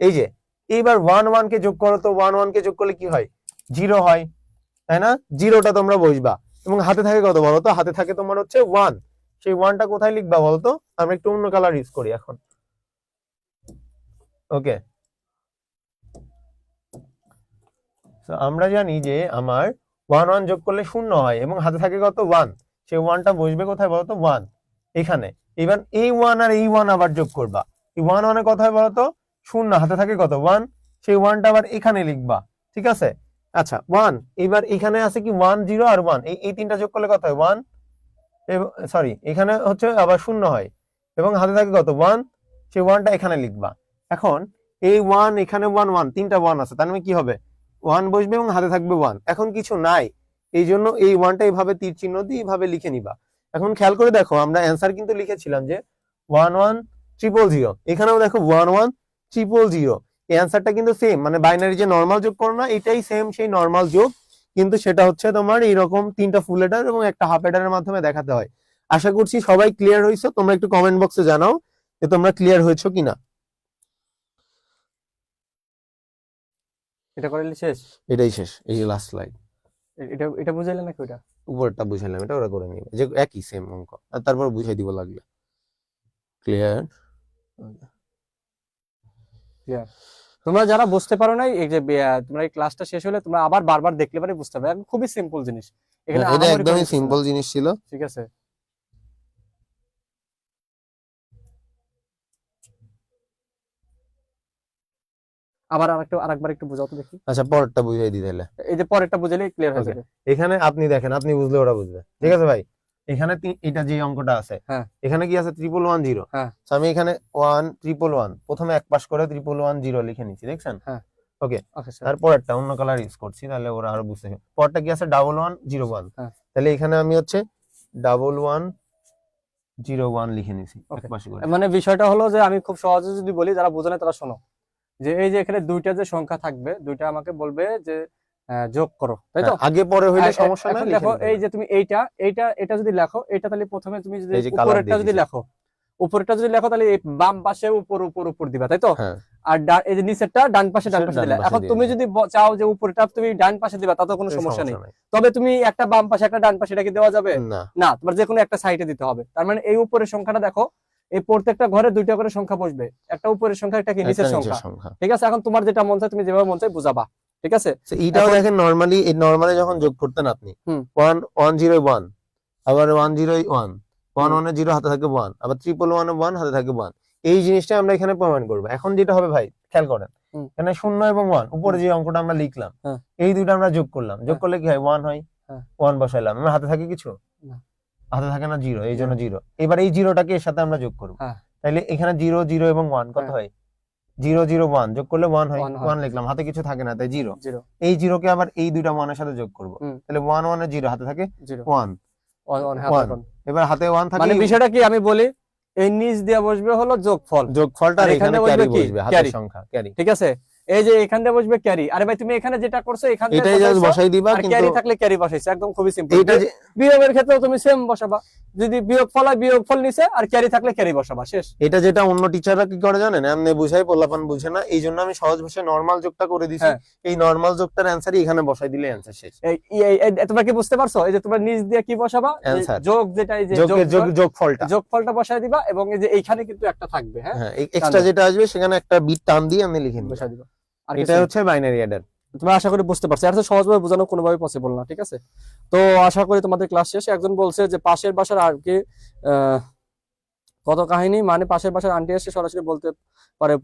A: এই যে এইবার 11 কে যোগ করো, তো 11 কে যোগ করলে কি হয়, 0 হয়, তাই না? জিরোটা তোমরা বসবা এবং হাতে থাকে কত বলো তো, হাতে থাকে তোমার হচ্ছে 1। সেই 1টা কোথায় লিখবা বলো তো? আমরা একটু অন্য কালার ইউজ করি এখন। ওকে, আমরা জানি যে আমার 11 যোগ করলে 0 হয় এবং হাতে থাকে কত 1, সেই 1টা বসবে কোথায় বলো তো, 1 এখানে। এবার এই 1 আর এই 1 আবার যোগ করবা, এই 1 1 এ কত হয় বলো তো, 0, হাতে থাকে কত 1, সেই ওয়ানটা আবার এখানে লিখবা, ঠিক আছে? আচ্ছা, ওয়ান, এবার এখানে আছে কি 1 0 আর 1, এই তিনটা যোগ করলে কত হয়? 1, সরি এখানে হচ্ছে আবার শূন্য হয় এবং হাতে থাকে কত? 1, সেই ওয়ানটা এখানে লিখবা। এখন এই 1 এখানে 1 1 তিনটা 1 আছে, তার মানে কি হবে? 1 বসবে এবং হাতে থাকবে 1। এখন কিছু নাই, এই জন্য এই ওয়ানটা এইভাবে তীর চিহ্ন দিয়ে এইভাবে লিখে নিবা। এখন খেয়াল করে দেখো, আমরা অ্যান্সার কিন্তু লিখেছিলাম যে 1 1 0 0, এখানেও দেখো 1 1 0 0। এই অ্যান্সারটা কিন্তু সেম, মানে বাইনারি যে নরমাল যোগ করো না, এটাই সেম সেই নরমাল যোগ, কিন্তু সেটা হচ্ছে তোমার এইরকম তিনটা ফুল হেডার এবং একটা হাফ হেডারের মাধ্যমে দেখাতে হয়। আশা করছি সবাই ক্লিয়ার হয়েছো। তোমরা একটু কমেন্ট বক্সে জানাও যে তোমরা ক্লিয়ার হয়েছো কিনা।
D: এটা করলে শেষ?
A: এটাই শেষ, এই লাস্ট স্লাইড।
D: এটা এটা বুঝাইলে নাকি ওটা?
A: উপরটা বুঝাইলাম, এটা ওরা করে নিবে, যে একই সেম অঙ্ক, আর তারপর বুঝাই দিব লাগলে। ক্লিয়ার?
D: তোমরা যারা বুঝতে পারো নাই, এই যে তোমরা এই ক্লাসটা শেষ হলে তোমরা আবার বারবার দেখলে পরে বুঝতে পারবে। খুবই সিম্পল জিনিস, এখানে
A: এটা
D: আহামরি কোনো
A: একদমই
D: কিছু না।
A: সিম্পল জিনিস ছিল।
D: ঠিক আছে, আবার আরেকবার একটু বোঝাও তো দেখি।
A: আচ্ছা, পরেরটা বুঝাই দিই তাহলে।
D: এই যে পরেরটা বুঝালে ক্লিয়ার হয়ে
A: Okay.
D: যাবে।
A: এখানে আপনি দেখেন, আপনি বুঝলে ওরা বুঝবে, ঠিক আছে ভাই? এখানে এটা যে অঙ্কটা আছে,
D: হ্যাঁ।
A: এখানে কি আছে? 1 1 0।
D: হ্যাঁ।
A: So আমি এখানে 1 1 1 প্রথমে এক পাশ করে 1 1 0 লিখে নিচ্ছি, দেখছেন?
D: হ্যাঁ।
A: ওকে,
D: ওকে স্যার।
A: তারপরেরটা অন্য কালার ইউজ করছি, তাহলে ওরা আরো বুঝতে পারবে। পরেরটা কি আছে? 1 1 0 1।
D: হ্যাঁ।
A: তাহলে এখানে আমি হচ্ছে 1 1 0 1 লিখে নিছি এক
D: Okay.
A: পাশে করে।
D: মানে বিষয়টা হলো যে আমি খুব সহজে যদি বলি, যারা বোঝে না তারা শোনো, যে এই যে এখানে দুইটা যে সংখ্যা থাকবে, দুইটা আমাকে বলবে যে যোগ করো, তাই তো?
A: হ্যাঁ, আগে পরে হইলে সমস্যা
D: এখন
A: নাই,
D: দেখো,
A: লিখে
D: এই
A: নিতে
D: যে তুমি এটা যদি লেখো, এটা তাহলে প্রথমে তুমি যদি
A: এই যে colour
D: উপরেরটা
A: দিয়ে
D: যদি
A: দিছি।
D: লেখো, উপরেরটা যদি লেখো তাহলে এই বাম পাশে উপর দিবা, তাই তো?
A: হ্যাঁ,
D: আর এই যে নিচেরটা ডান পাশে
A: ডান
D: দিলা।
A: পাশে
D: এখন
A: দিয়ে
D: তুমি
A: দিলাম।
D: যদি চাও যে উপরেরটা তুমি ডান পাশে দিবা, তাতে কোনো সমস্যা নেই। তবে তুমি একটা বাম পাশে একটা ডান পাশে, এটা কি দেওয়া যাবে?
A: না,
D: না, তোমার যে কোনো একটা সাইডে দিতে হবে। তার মানে এই উপরের সংখ্যাটা দেখো, এই প্রত্যেকটা ঘরে দুইটা করে সংখ্যা বসবে, একটা উপরের সংখ্যা, একটা কি
A: একটা
D: নিচের
A: নিচের
D: সংখ্যা।
A: সংখ্যা।
D: ঠিক আছে, এখন তোমার যেটা মন চায় তুমি যেভাবে মন চায় বুঝাবা, ঠিক আছে?
A: So, এইটাও
D: এখন-
A: দেখেন, নরমালি যখন যোগ করতেন আপনি,
D: হুম।
A: 1 1 0 1, আবার 1 0 1, 1 1 0 হাতে থাকে 1, আবার 1 1 1 হাতে থাকে 1। এই জিনিসটা আমরা এখানে প্রমাণ করব। এখন যেটা হবে ভাই, খেয়াল করেন,
D: হুম।
A: এখানে 0 এবং 1 উপরে যে অঙ্কটা আমরা লিখলাম,
D: হ্যাঁ।
A: এই দুইটা আমরা যোগ করলাম, যোগ
D: হ্যাঁ।
A: করলে কি হয়? 1 হয়।
D: হ্যাঁ।
A: 1 বসাইলাম, আমার হাতে থাকে কিছু?
D: না।
A: হাতে থাকে না, 0, এই জন্য 0। এবার এই 0টাকে এর সাথে আমরা যোগ করব।
D: হ্যাঁ।
A: তাইলে এখানে 0 0 এবং 1 কত
D: হ্যাঁ।
A: হয়? 0 0 1 যোগ করলে 1 হয়।
D: 1 হয়।
A: 1 লিখলাম, হাতে কিছু থাকে না, তাই 0।
D: জিরো
A: এই 0 কে আবার এই দুইটা 1 এর সাথে যোগ করব।
D: হুম।
A: তাহলে 1 1 এর 0 হাতে থাকে
D: জিরো
A: 1,
D: 1
A: এবার হাতে 1 থাকে।
D: মানে বিষয়টা কি আমি বলি, এই নিচ দিয়ে বসবে হলো যোগফল,
A: যোগফলটা
D: আর
A: আর
D: এখানে
A: এখানে
D: বসবে
A: ক্যারি
D: কি?
A: বসবে, হাতের
D: ক্যারি।
A: সংখ্যা ক্যারি।
D: ঠিক আছে? এই যে এখান দিয়ে বসবে ক্যারি। আরে ভাই তুমি এখানে যেটা করছো, এখান দিয়ে
A: এটাই জাস্ট
D: বসাইছো,
A: বসাই দিবা,
D: আর
A: কিন্তু
D: ক্যারি থাকলে ক্যারি বসাইছো, একদম খুবই সিম্পল।
A: এইটা যে
D: বিয়োগের ক্ষেত্রেও তুমি সেম বসাবা, যদি বিয়োগফল হয় বিয়োগফল নিচে, আর ক্যারি থাকলে ক্যারি বসাবা, শেষ।
A: এটা যেটা অন্য টিচাররা কি করে জানেন, এমনি বুঝাই, পোলাপান বুঝে না, এই জন্য আমি সহজ ভাষায় নরমাল যোগটা করে দিছি।
D: হ্যাঁ।
A: এই নরমাল যোগটার অ্যানসারই এখানে বসাই দিলে অ্যানসার শেষ।
D: তোমরা কি বুঝতে পারছো? এই যে তোমরা নিচ দিয়ে কি বসাবা, যে
A: Answer।
D: যোগ, যেটা এই যে
A: যোগফলটা,
D: যোগফলটা বসায় দিবা, এবং এই যে এইখানে কিন্তু একটা থাকবে, হ্যাঁ,
A: হ্যাঁ, এক্সট্রা যেটা আসবে সেখানে একটা বিট টান দিয়ে আমি লিখে নিই।
D: বসায় দিবা। আর
A: এটা হচ্ছে বাইনারি অ্যাডার।
D: তোমরা আশা করি বুঝতে পারছো। এত সহজভাবে বোঝানো কোনোভাবে পসিবল না, ঠিক আছে? তো আশা করি তোমাদের ক্লাস শেষ। একজন বলছে যে পাশের বাসার আর কি কত কাহিনী, মানে পাশের বাসার আন্টি এসে সরাসরি বলতে পারে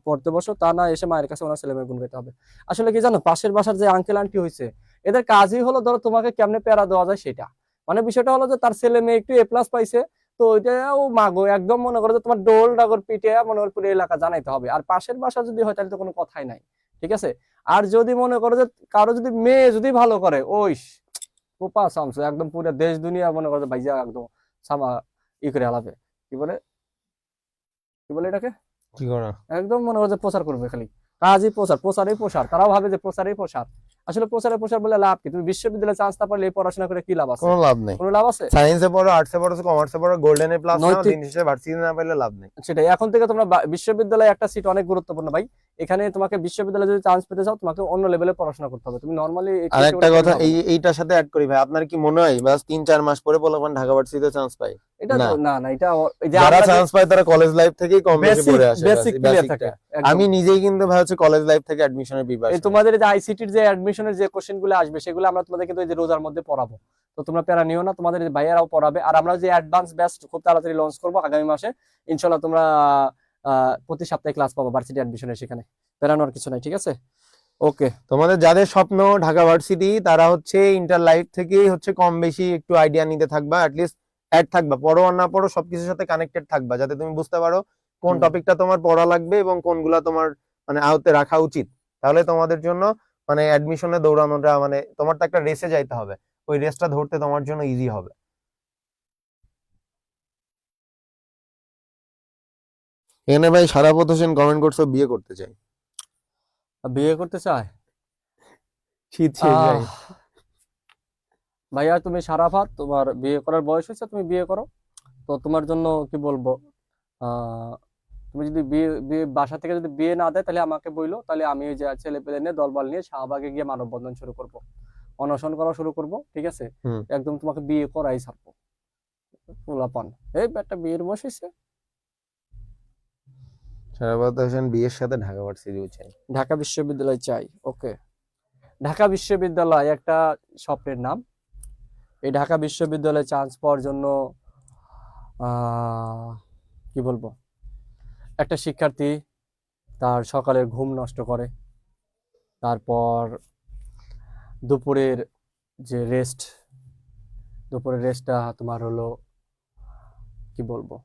D: পড়তে বসো, তা না এসে মায়ের কাছে ওনার ছেলেমেয়ের গুণ গাইতে হবে। আসলে কি জানো, পাশের বাসার যে আঙ্কেল আন্টি হয়েছে, এদের কাজই হলো ধরো তোমাকে কেমনে প্যারা দেওয়া যায় সেটা। মানে বিষয়টা হলো যে তার ছেলে মেয়ে একটু A+ পাইছে, তো ওইটাও মাগো একদম মনে করো যে তোমার ডোল ডাগর পিটে মনে করো পুরো এলাকা জানাইতে হবে। আর পাশের বাসা যদি হয় তাহলে তো কোনো কথাই নাই, ঠিক আছে? আর যদি মনে করো যে কারো যদি মেয়ে যদি ভালো করে, ওই পোপা সামসু একদম পুরো দেশ দুনিয়া মনে করো ভাইজা একদম সামা করে হালাবে, কি বলে এটাকে,
A: কি করা,
D: একদম মনে করো যে প্রচার করবে, খালি কাজই প্রচার। তারাও ভাবে যে প্রচার। আসলে প্রচার বলে লাভ কি? তুমি বিশ্ববিদ্যালয়ে চান্স না পারলে এই পড়াশোনা করে কি লাভ আছে?
A: কোনো লাভ নেই।
D: কোনো লাভ আছে?
A: সায়েন্সে পড়ো, আর্টসে পড়ো, কমার্সে পড়ো, গোল্ডেন A+ নাও,
D: নৈতিক-
A: দিন শেষে ভার্সিটি না পাইলে লাভ নেই।
D: সেটাই, এখন থেকে তোমরা বিশ্ববিদ্যালয়ে একটা সিট অনেক গুরুত্বপূর্ণ ভাই। এখানে তোমাকে বিশ্ববিদ্যালয়ে যদি চান্স পেতে চাও, তোমাকে অন্য লেভেলে পড়াশোনা করতে হবে। তুমি নরমালি
A: আর একটা কথা এইটার সাথে অ্যাড করি ভাই, আপনার কি মনে হয় বাস 3-4 মাস পরে পোলাপান ঢাকা ভার্সিটিতে চান্স পায়?
D: এটা
A: না।
D: না এটা এই যে
A: যারা
D: আমরা
A: চান্স পায় তারা কলেজ লাইফ থেকেই কম বেশি পড়ে আসে,
D: বেসিক ক্লিয়ার
A: basic
D: থাকে
A: টা।
D: একদম।
A: আমি নিজেই কিন্তু ভাই হচ্ছে কলেজ লাইফ থেকে অ্যাডমিশনের
D: এই
A: প্রিপারেশন।
D: তোমাদের যে আইসিটির যে অ্যাডমিশনের যে কোশ্চেন গুলো আসবে, সেগুলো আমরা তোমাদের কিন্তু এই যে রোজার মধ্যে পড়াবো। তো তোমরা প্যারা নিও না, তোমাদের ভাইয়ারাও পড়াবে। আর আমরা যে অ্যাডভান্স ব্যাচ খুব তাড়াতাড়ি লঞ্চ করবো আগামী মাসে ইনশাআল্লাহ। তোমরা প্রতি সপ্তাহে ক্লাস পাবো ভার্সিটি অ্যাডমিশনের, সেখানে বেরানোর কিছু নাই, ঠিক আছে? ওকে।
A: তোমাদের যাদের স্বপ্ন ঢাকা ভার্সিটি, তারা হচ্ছে ইন্টার লাইফ থেকেই হচ্ছে কম বেশি একটু আইডিয়া নিতে থাকবা, অ্যাটলিস্ট অ্যাড থাকবা, পড়ো আর না পড়ো সবকিছুর সাথে কানেক্টেড থাকবা, যাতে তুমি বুঝতে পারো কোন
D: হুম।
A: টপিকটা তোমার পড়া লাগবে এবং কোনগুলা তোমার মানে আয়ত্তে রাখা উচিত। তাহলে তোমাদের জন্য মানে অ্যাডমিশনে দৌড়ানোটা মানে তোমার তো একটা রেসে যাইতে হবে, ওই রেসটা ধরতে তোমার জন্য ইজি হবে। এখানে ভাই সারাপত হোসেন কমেন্ট করছো বিয়ে করতে চাই।
D: বিয়ে করতে চায়?
A: শীত শেষ ভাই।
D: আহ, ভাইয়া তুমি সারাফাত, তোমার বিয়ে করার বয়স হয়েছে, তুমি বিয়ে করো। তো তোমার জন্য কি বলবো, তুমি যদি বিয়ে বিয়ে বাসা থেকে যদি বিয়ে না দেয় তাহলে আমাকে বইলো, তাহলে আমি ওই যে ছেলে পেলে নিয়ে দলবল নিয়ে শাহবাগে গিয়ে মানববন্ধন শুরু করব, অনশন করা শুরু করব, ঠিক আছে?
A: হুম।
D: একদম তোমাকে বিয়ে করাই ছাড়বো। পোলাপান, এই একটা বিয়ের বয়স হয়েছে।
A: সারাপত হোসেন বিয়ের সাথে ঢাকা ভার্সিটিও চাই।
D: ঢাকা বিশ্ববিদ্যালয় চাই, ওকে। ঢাকা বিশ্ববিদ্যালয় একটা স্বপ্নের নাম। এই ঢাকা বিশ্ববিদ্যালয়ে চান্স পাওয়ার জন্য কি বলবো, একটা শিক্ষার্থী তার সকালের ঘুম নষ্ট করে, তারপর দুপুরের যে রেস্ট, দুপুরের রেস্টটা তোমার হলো কি বলবো,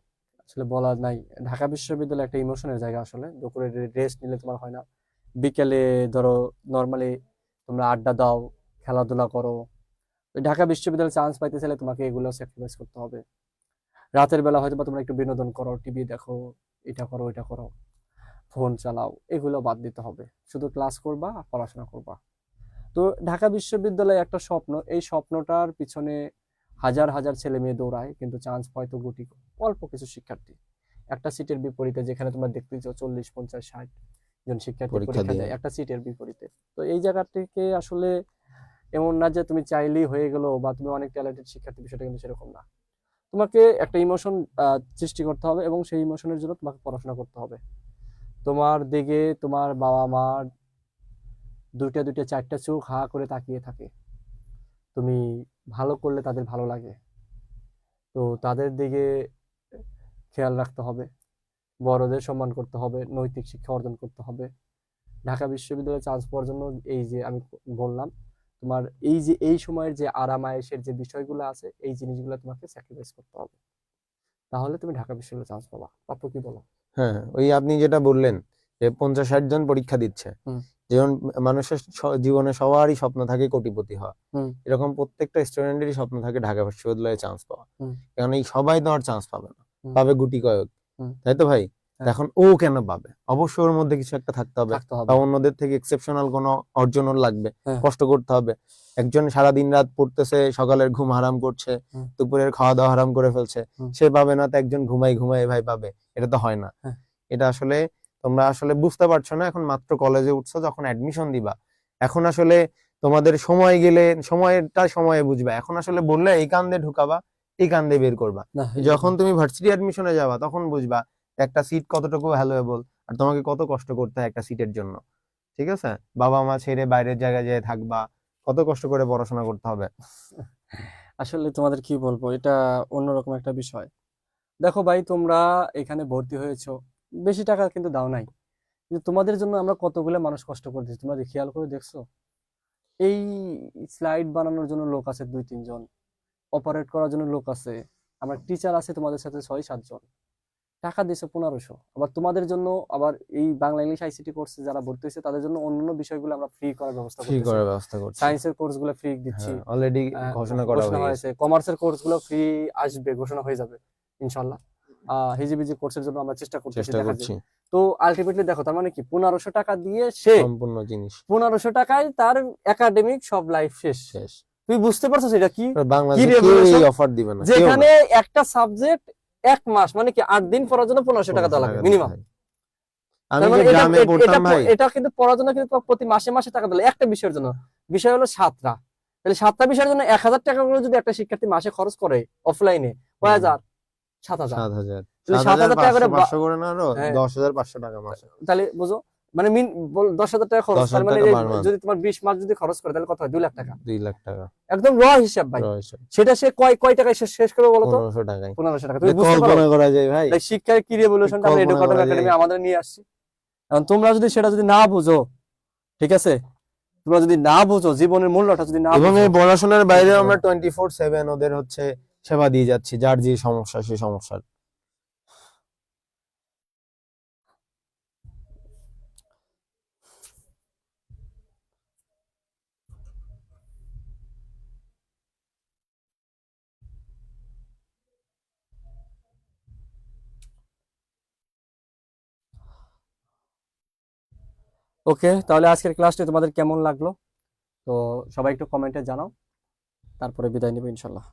D: আসলে বলার নাই। ঢাকা বিশ্ববিদ্যালয় একটা ইমোশনের জায়গা, আসলে দুপুরের রেস্ট নিলে তোমার হয় না। বিকেলে ধরো নর্মালি তোমরা আড্ডা দাও, খেলাধুলা করো। ওই ঢাকা বিশ্ববিদ্যালয়ে চান্স পাইতে চাইলে তোমাকে এগুলো স্যাক্রিফাইস করতে হবে। রাতের বেলা হয়তো বা তোমরা একটু বিনোদন করো, টিভি দেখো, এটা করো ওইটা করো, ফোন চালাও, এগুলো বাদ দিতে হবে। শুধু ক্লাস করবা, পড়াশোনা করবা। তো ঢাকা বিশ্ববিদ্যালয় একটা স্বপ্ন, এই স্বপ্নটার পিছনে হাজার হাজার ছেলে মেয়ে দৌড়ায়, কিন্তু চান্স পায় তো গুটি অল্প কিছু শিক্ষার্থী। একটা সিটের বিপরীতে যেখানে তোমরা দেখতেছো 40, 50, 60 জন শিক্ষার্থী
A: পরীক্ষা
D: পরীক্ষা
A: দিয়ে।
D: দেয় একটা সিটের বিপরীতে। তো এই জায়গাটিকে আসলে এমন না যে তুমি চাইলেই হয়ে গেলো বা তুমি অনেক ট্যালেন্টেড শিক্ষার্থী, বিষয়টা কিন্তু সেরকম না। তোমাকে একটা ইমোশন সৃষ্টি করতে হবে এবং সেই ইমোশনের জন্য তোমাকে পড়াশোনা করতে হবে। তোমার দিকে তোমার বাবা মা দুইটা দুইটা চারটা চোখ হা করে তাকিয়ে থাকে, তুমি ভালো করলে তাদের ভালো লাগে, তো তাদের দিকে খেয়াল রাখতে হবে, বড়দের সম্মান করতে হবে, নৈতিক শিক্ষা অর্জন করতে হবে। ঢাকা বিশ্ববিদ্যালয়ে চান্স পাওয়ার জন্য এই যে আমি বললাম, তোমার এই যে এই সময়ের যে আরাম আয়েশের যে বিষয়গুলো আছে, এই জিনিসগুলো তোমাকে স্যাক্রিফাইস করতে হবে, তাহলে তুমি ঢাকা বিশ্ববিদ্যালয়ে চান্স পাবা। পাপ্পু কি বলো?
A: হ্যাঁ, ওই আপনি যেটা বললেন যে 50-60 জন পরীক্ষা দিচ্ছে,
D: হুম।
A: যেমন মানুষের জীবনে সবারই স্বপ্ন থাকে কোটিপতি হওয়া,
D: হুম।
A: এরকম প্রত্যেকটা স্টুডেন্টেরই স্বপ্ন থাকে ঢাকা বিশ্ববিদ্যালয়ে চান্স পাওয়া।
D: হুম।
A: কারণ এই সবাই তো আর চান্স পাবে না,
D: হুম।
A: পাবে গুটি কয়েক,
D: হুম।
A: তাই তো ভাই?
D: হ্যাঁ।
A: এখন ও কেন পাবে? অবশ্যই ওর মধ্যে কিছু একটা থাকতে হবে,
D: থাকতে হবে।
A: বা অন্যদের থেকে এক্সেপশনাল কোনো অর্জন ওর লাগবে,
D: হ্যাঁ।
A: কষ্ট করতে হবে। একজন সারা দিন রাত পড়তেছে, সকালের ঘুম হারাম করছে,
D: হুম।
A: দুপুরের খাওয়া দাওয়া হারাম করে ফেলছে,
D: হুম।
A: সে পাবে না, তো একজন ঘুমাই ঘুমাই ভাই পাবে? এটা তো হয় না।
D: হ্যাঁ।
A: এটা আসলে তোমরা আসলে বুঝতে পারছো না, এখন মাত্র কলেজে উঠছো, যখন অ্যাডমিশন দিবা, এখন আসলে তোমাদের সময় গেলে সময়টা সময়ে বুঝবা। এখন আসলে বললে এই কান দিয়ে ঢুকাবা, এই কান দিয়ে বের করবা।
D: না,
A: যখন তুমি ভার্সিটি অ্যাডমিশনে যাবা, তখন বুঝবা একটা সিট কতটুকু ভ্যালুয়েবল, আর তোমাকে কত কষ্ট করতে হয় একটা সিটের জন্য। ঠিক আছে? বাবা মা ছেড়ে বাইরের জায়গায় যেয়ে থাকবা, কত কষ্ট করে পড়াশোনা করতে হবে।
D: আসলে তোমাদের কি বলবো, এটা অন্যরকম একটা বিষয়। দেখো ভাই, তোমরা এখানে ভর্তি হয়েছো, বেশি টাকা কিন্তু দাও নাই, কিন্তু তোমাদের জন্য আমরা কতগুলো মানুষ কষ্ট করতেছি, তোমরা খেয়াল করে দেখছো? এই স্লাইড বানানোর জন্য লোক আছে 2-3 জন, অপারেট করার জন্য লোক আছে, আমার টিচার আছে তোমাদের সাথে 6-7 জন, টাকা দিয়েছে 1500। আবার তোমাদের জন্য আবার এই বাংলা ইংলিশ আইসিটি কোর্সে যারা ভর্তি হয়েছে তাদের জন্য অন্যান্য বিষয়গুলো আমরা ফ্রি করার ব্যবস্থা
A: ফ্রি
D: করতেছি।
A: করার ব্যবস্থা করছি।
D: সায়েন্সের কোর্সগুলো ফ্রি দিচ্ছি,
A: হ্যাঁ, অলরেডি ঘোষণা করা
D: ঘোষণা
A: হয়েছে।
D: হয়েছে। কমার্সের কোর্সগুলো ফ্রি আসবে, ঘোষণা হয়ে যাবে ইনশাল্লাহ। হিজিবিজি কোর্সের জন্য আমরা চেষ্টা করতেছি,
A: চেষ্টা
D: দেখা
A: করছি
D: যাবে। তো আলটিমেটলি দেখো, তার মানে কি 1500 টাকা দিয়ে সে
A: সম্পূর্ণ জিনিস
D: 1500 টাকায় তার একাডেমিক সব লাইফ শেষ।
A: শেষ।
D: তুই বুঝতে পারছিস এটা কি?
A: বাংলাদেশে
D: কি
A: কেউ
D: revolution?
A: এই অফার দিবে না, কেউ
D: যেখানে
A: না।
D: একটা সাবজেক্ট 1 মাস মানে কি 8 দিন পড়ার জন্য 1500 টাকা দেওয়া লাগে মিনিমাম।
A: আমি যে গ্রামে পড়তাম ভাই,
D: এটা কিন্তু পড়ার জন্য কিন্তু প্রতি মাসে মাসে টাকা দিলে একটা বিষয়ের জন্য, বিষয় হলো 7টা, তাহলে 7টা বিষয়ের জন্য 1000 টাকা করে যদি একটা শিক্ষার্থী মাসে খরচ করে অফলাইনে, কয় হাজার? 7000।
A: 7000
D: তাহলে 7000 টাকা করে
A: 500 করে না, আরো
D: হ্যাঁ।
A: 10,500 টাকা মাসে।
D: তাহলে বুঝো মানে 10,000 টাকা খরচ,
A: 10,000
D: তার মানে
A: টাকা per month।
D: যদি তোমার 20 মাস যদি খরচ করে তাহলে কত হয়? 2 লাখ টাকা।
A: 2 লাখ টাকা
D: একদম র হিসাব ভাই।
A: রয়েছে।
D: সেটা সে কয় টাকায় শেষ করবে বলো তো?
A: 1500 টাকায়
D: 1500 টাকা। তুমি বুঝতে পারো?
A: কল্পনা করা যায় ভাই।
D: তাই শিক্ষার কি রেভলিউশনটা আমরা
A: কল্পনা
D: এডুকেটম
A: করা
D: একাডেমি
A: যায়।
D: আমাদের নিয়ে আসছি। এখন তোমরা যদি সেটা যদি না বুঝো, ঠিক আছে, তোমরা যদি না বুঝো জীবনের মূল্যটা যদি না
A: এবং
D: বুঝো,
A: এই পড়াশোনার বাইরেও আমরা 24/7 ওদের হচ্ছে সেবা দিয়ে যাচ্ছি, যার যে সমস্যা সেই সমস্যার।
D: ওকে, তাহলে আজকের ক্লাসটি তোমাদের কেমন লাগলো? তো সবাই একটু কমেন্টে জানাও, তারপরে বিদায় নেব ইনশাল্লাহ।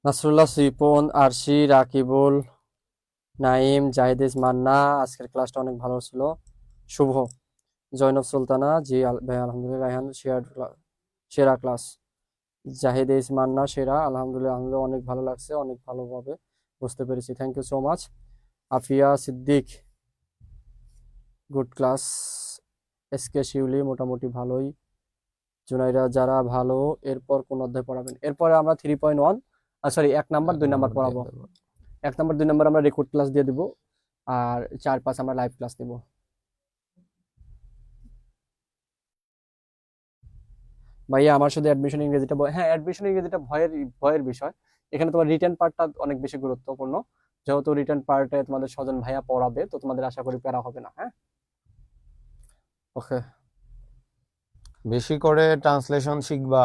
D: নাসরুল্লাহ, সিপন, আরশি, রাকিবুল, নাইম, জাহিদেশ, মান্না, আজকের ক্লাসটা অনেক ভালো ছিল। শুভ, জয়নব সুলতানা, জি ভাই আলহামদুলিল্লাহ, রায়হান সেরা ক্লাস, জাহিদেশ, মান্না সেরা, আলহামদুলিল্লাহ আলহামদুলিল্লাহ অনেক ভালো লাগছে, অনেক ভালোভাবে বুঝতে পেরেছি, thank you so much. Afia Siddique, good class. SK Shiuli, মোটামুটি ভালোই। জুনাইরা, যারা ভালো। এরপর কোন অধ্যায় পড়াবেন? এরপরে আমরা 3.1, সরি 1 নাম্বার 2 নাম্বার পড়াবো। 1 নাম্বার 2 নাম্বার আমরা রেকর্ড ক্লাস দিয়ে দিব, আর 4-5 আমরা লাইভ ক্লাস দিব। ভাইয়া আমার শুধু অ্যাডমিশন ইংরেজিটা হ্যাঁ, অ্যাডমিশন ইংরেজিটা ভয়ের বিষয়। এখানে তোমার রিটেন পার্টটা অনেক বেশি গুরুত্বপূর্ণ। যেহেতু রিটেন পার্টে তোমাদের স্বজন ভাইয়া পড়াবে, তো তোমাদের আশা করি প্যারা হবে না। হ্যাঁ, ওকে,
A: বেশি করে ট্রান্সলেশন শিখবা।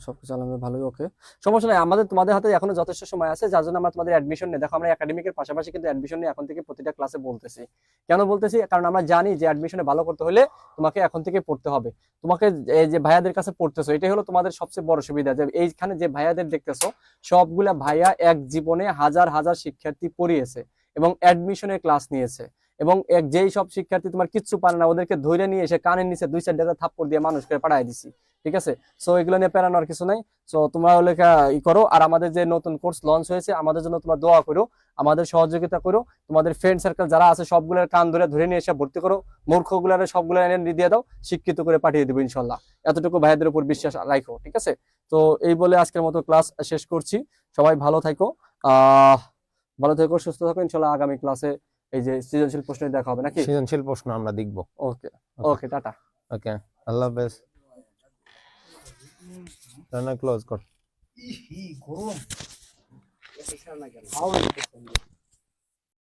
D: সবকিছু আলহামদুলিল্লাহ ভালোই। ওকে, সমস্যা নাই, তোমাদের হাতে এখনো যথেষ্ট সময় আছে, যার জন্য আমরা তোমাদের অ্যাডমিশন নিয়ে দেখো, আমরা একাডেমিকের পাশাপাশি কিন্তু অ্যাডমিশন নিয়ে এখন থেকে প্রতিটা ক্লাসে বলতেছি। কেন বলতেছি? কারণ আমরা জানি যে অ্যাডমিশনে ভালো করতে হলে তোমাকে এখন থেকে পড়তে হবে। তোমাকে এই যে ভাইয়াদের কাছে পড়তেছো, এটাই হলো তোমাদের সবচেয়ে বড় সুবিধা, যে এইখানে যে ভাইয়াদের দেখতেছো সবগুলা ভাইয়া এক জীবনে হাজার হাজার শিক্ষার্থী পড়িয়েছে এবং অ্যাডমিশনের ক্লাস নিয়েছে, এবং যেই সব শিক্ষার্থী তোমার কিচ্ছু পারে না ওদেরকে ধরে নিয়ে এসে কানের নিচে 2-4 টাকা থাপ্পড় দিয়ে মানুষকে পাঠায় দিছি। ঠিক আছে, সো এগুলো নিয়ে পেরানোর কিছু নাই। সো তোমরা লেখা করো, আর আমাদের যে নতুন কোর্স লঞ্চ হয়েছে আমাদের জন্য তোমরা দোয়া করো, আমাদের সহযোগিতা করো, তোমাদের ফ্রেন্ড সার্কেল যারা আছে সবগুলোর কান ধরে নিয়ে এসে ভর্তি করো, মূর্খগুলার সবগুলো এনে দিয়ে দাও, শিক্ষিত করে পাঠিয়ে দেবো ইনশাল্লাহ। এতটুকু ভাইদের উপর বিশ্বাস রাখো, ঠিক আছে? তো এই বলে আজকের মতো ক্লাস শেষ করছি। সবাই ভালো থাকো, ভালো থেকো, সুস্থ থাকো, ইনশাল্লাহ আগামী ক্লাসে এই যে সৃজনশীল প্রশ্ন দেখা হবে নাকি?
A: সৃজনশীল প্রশ্ন আমরা দেখব।
D: ওকে ওকে, টাটা।
A: ওকে, আল্লাহ হাফেজ। রান্না ক্লোজ কর।
C: গরম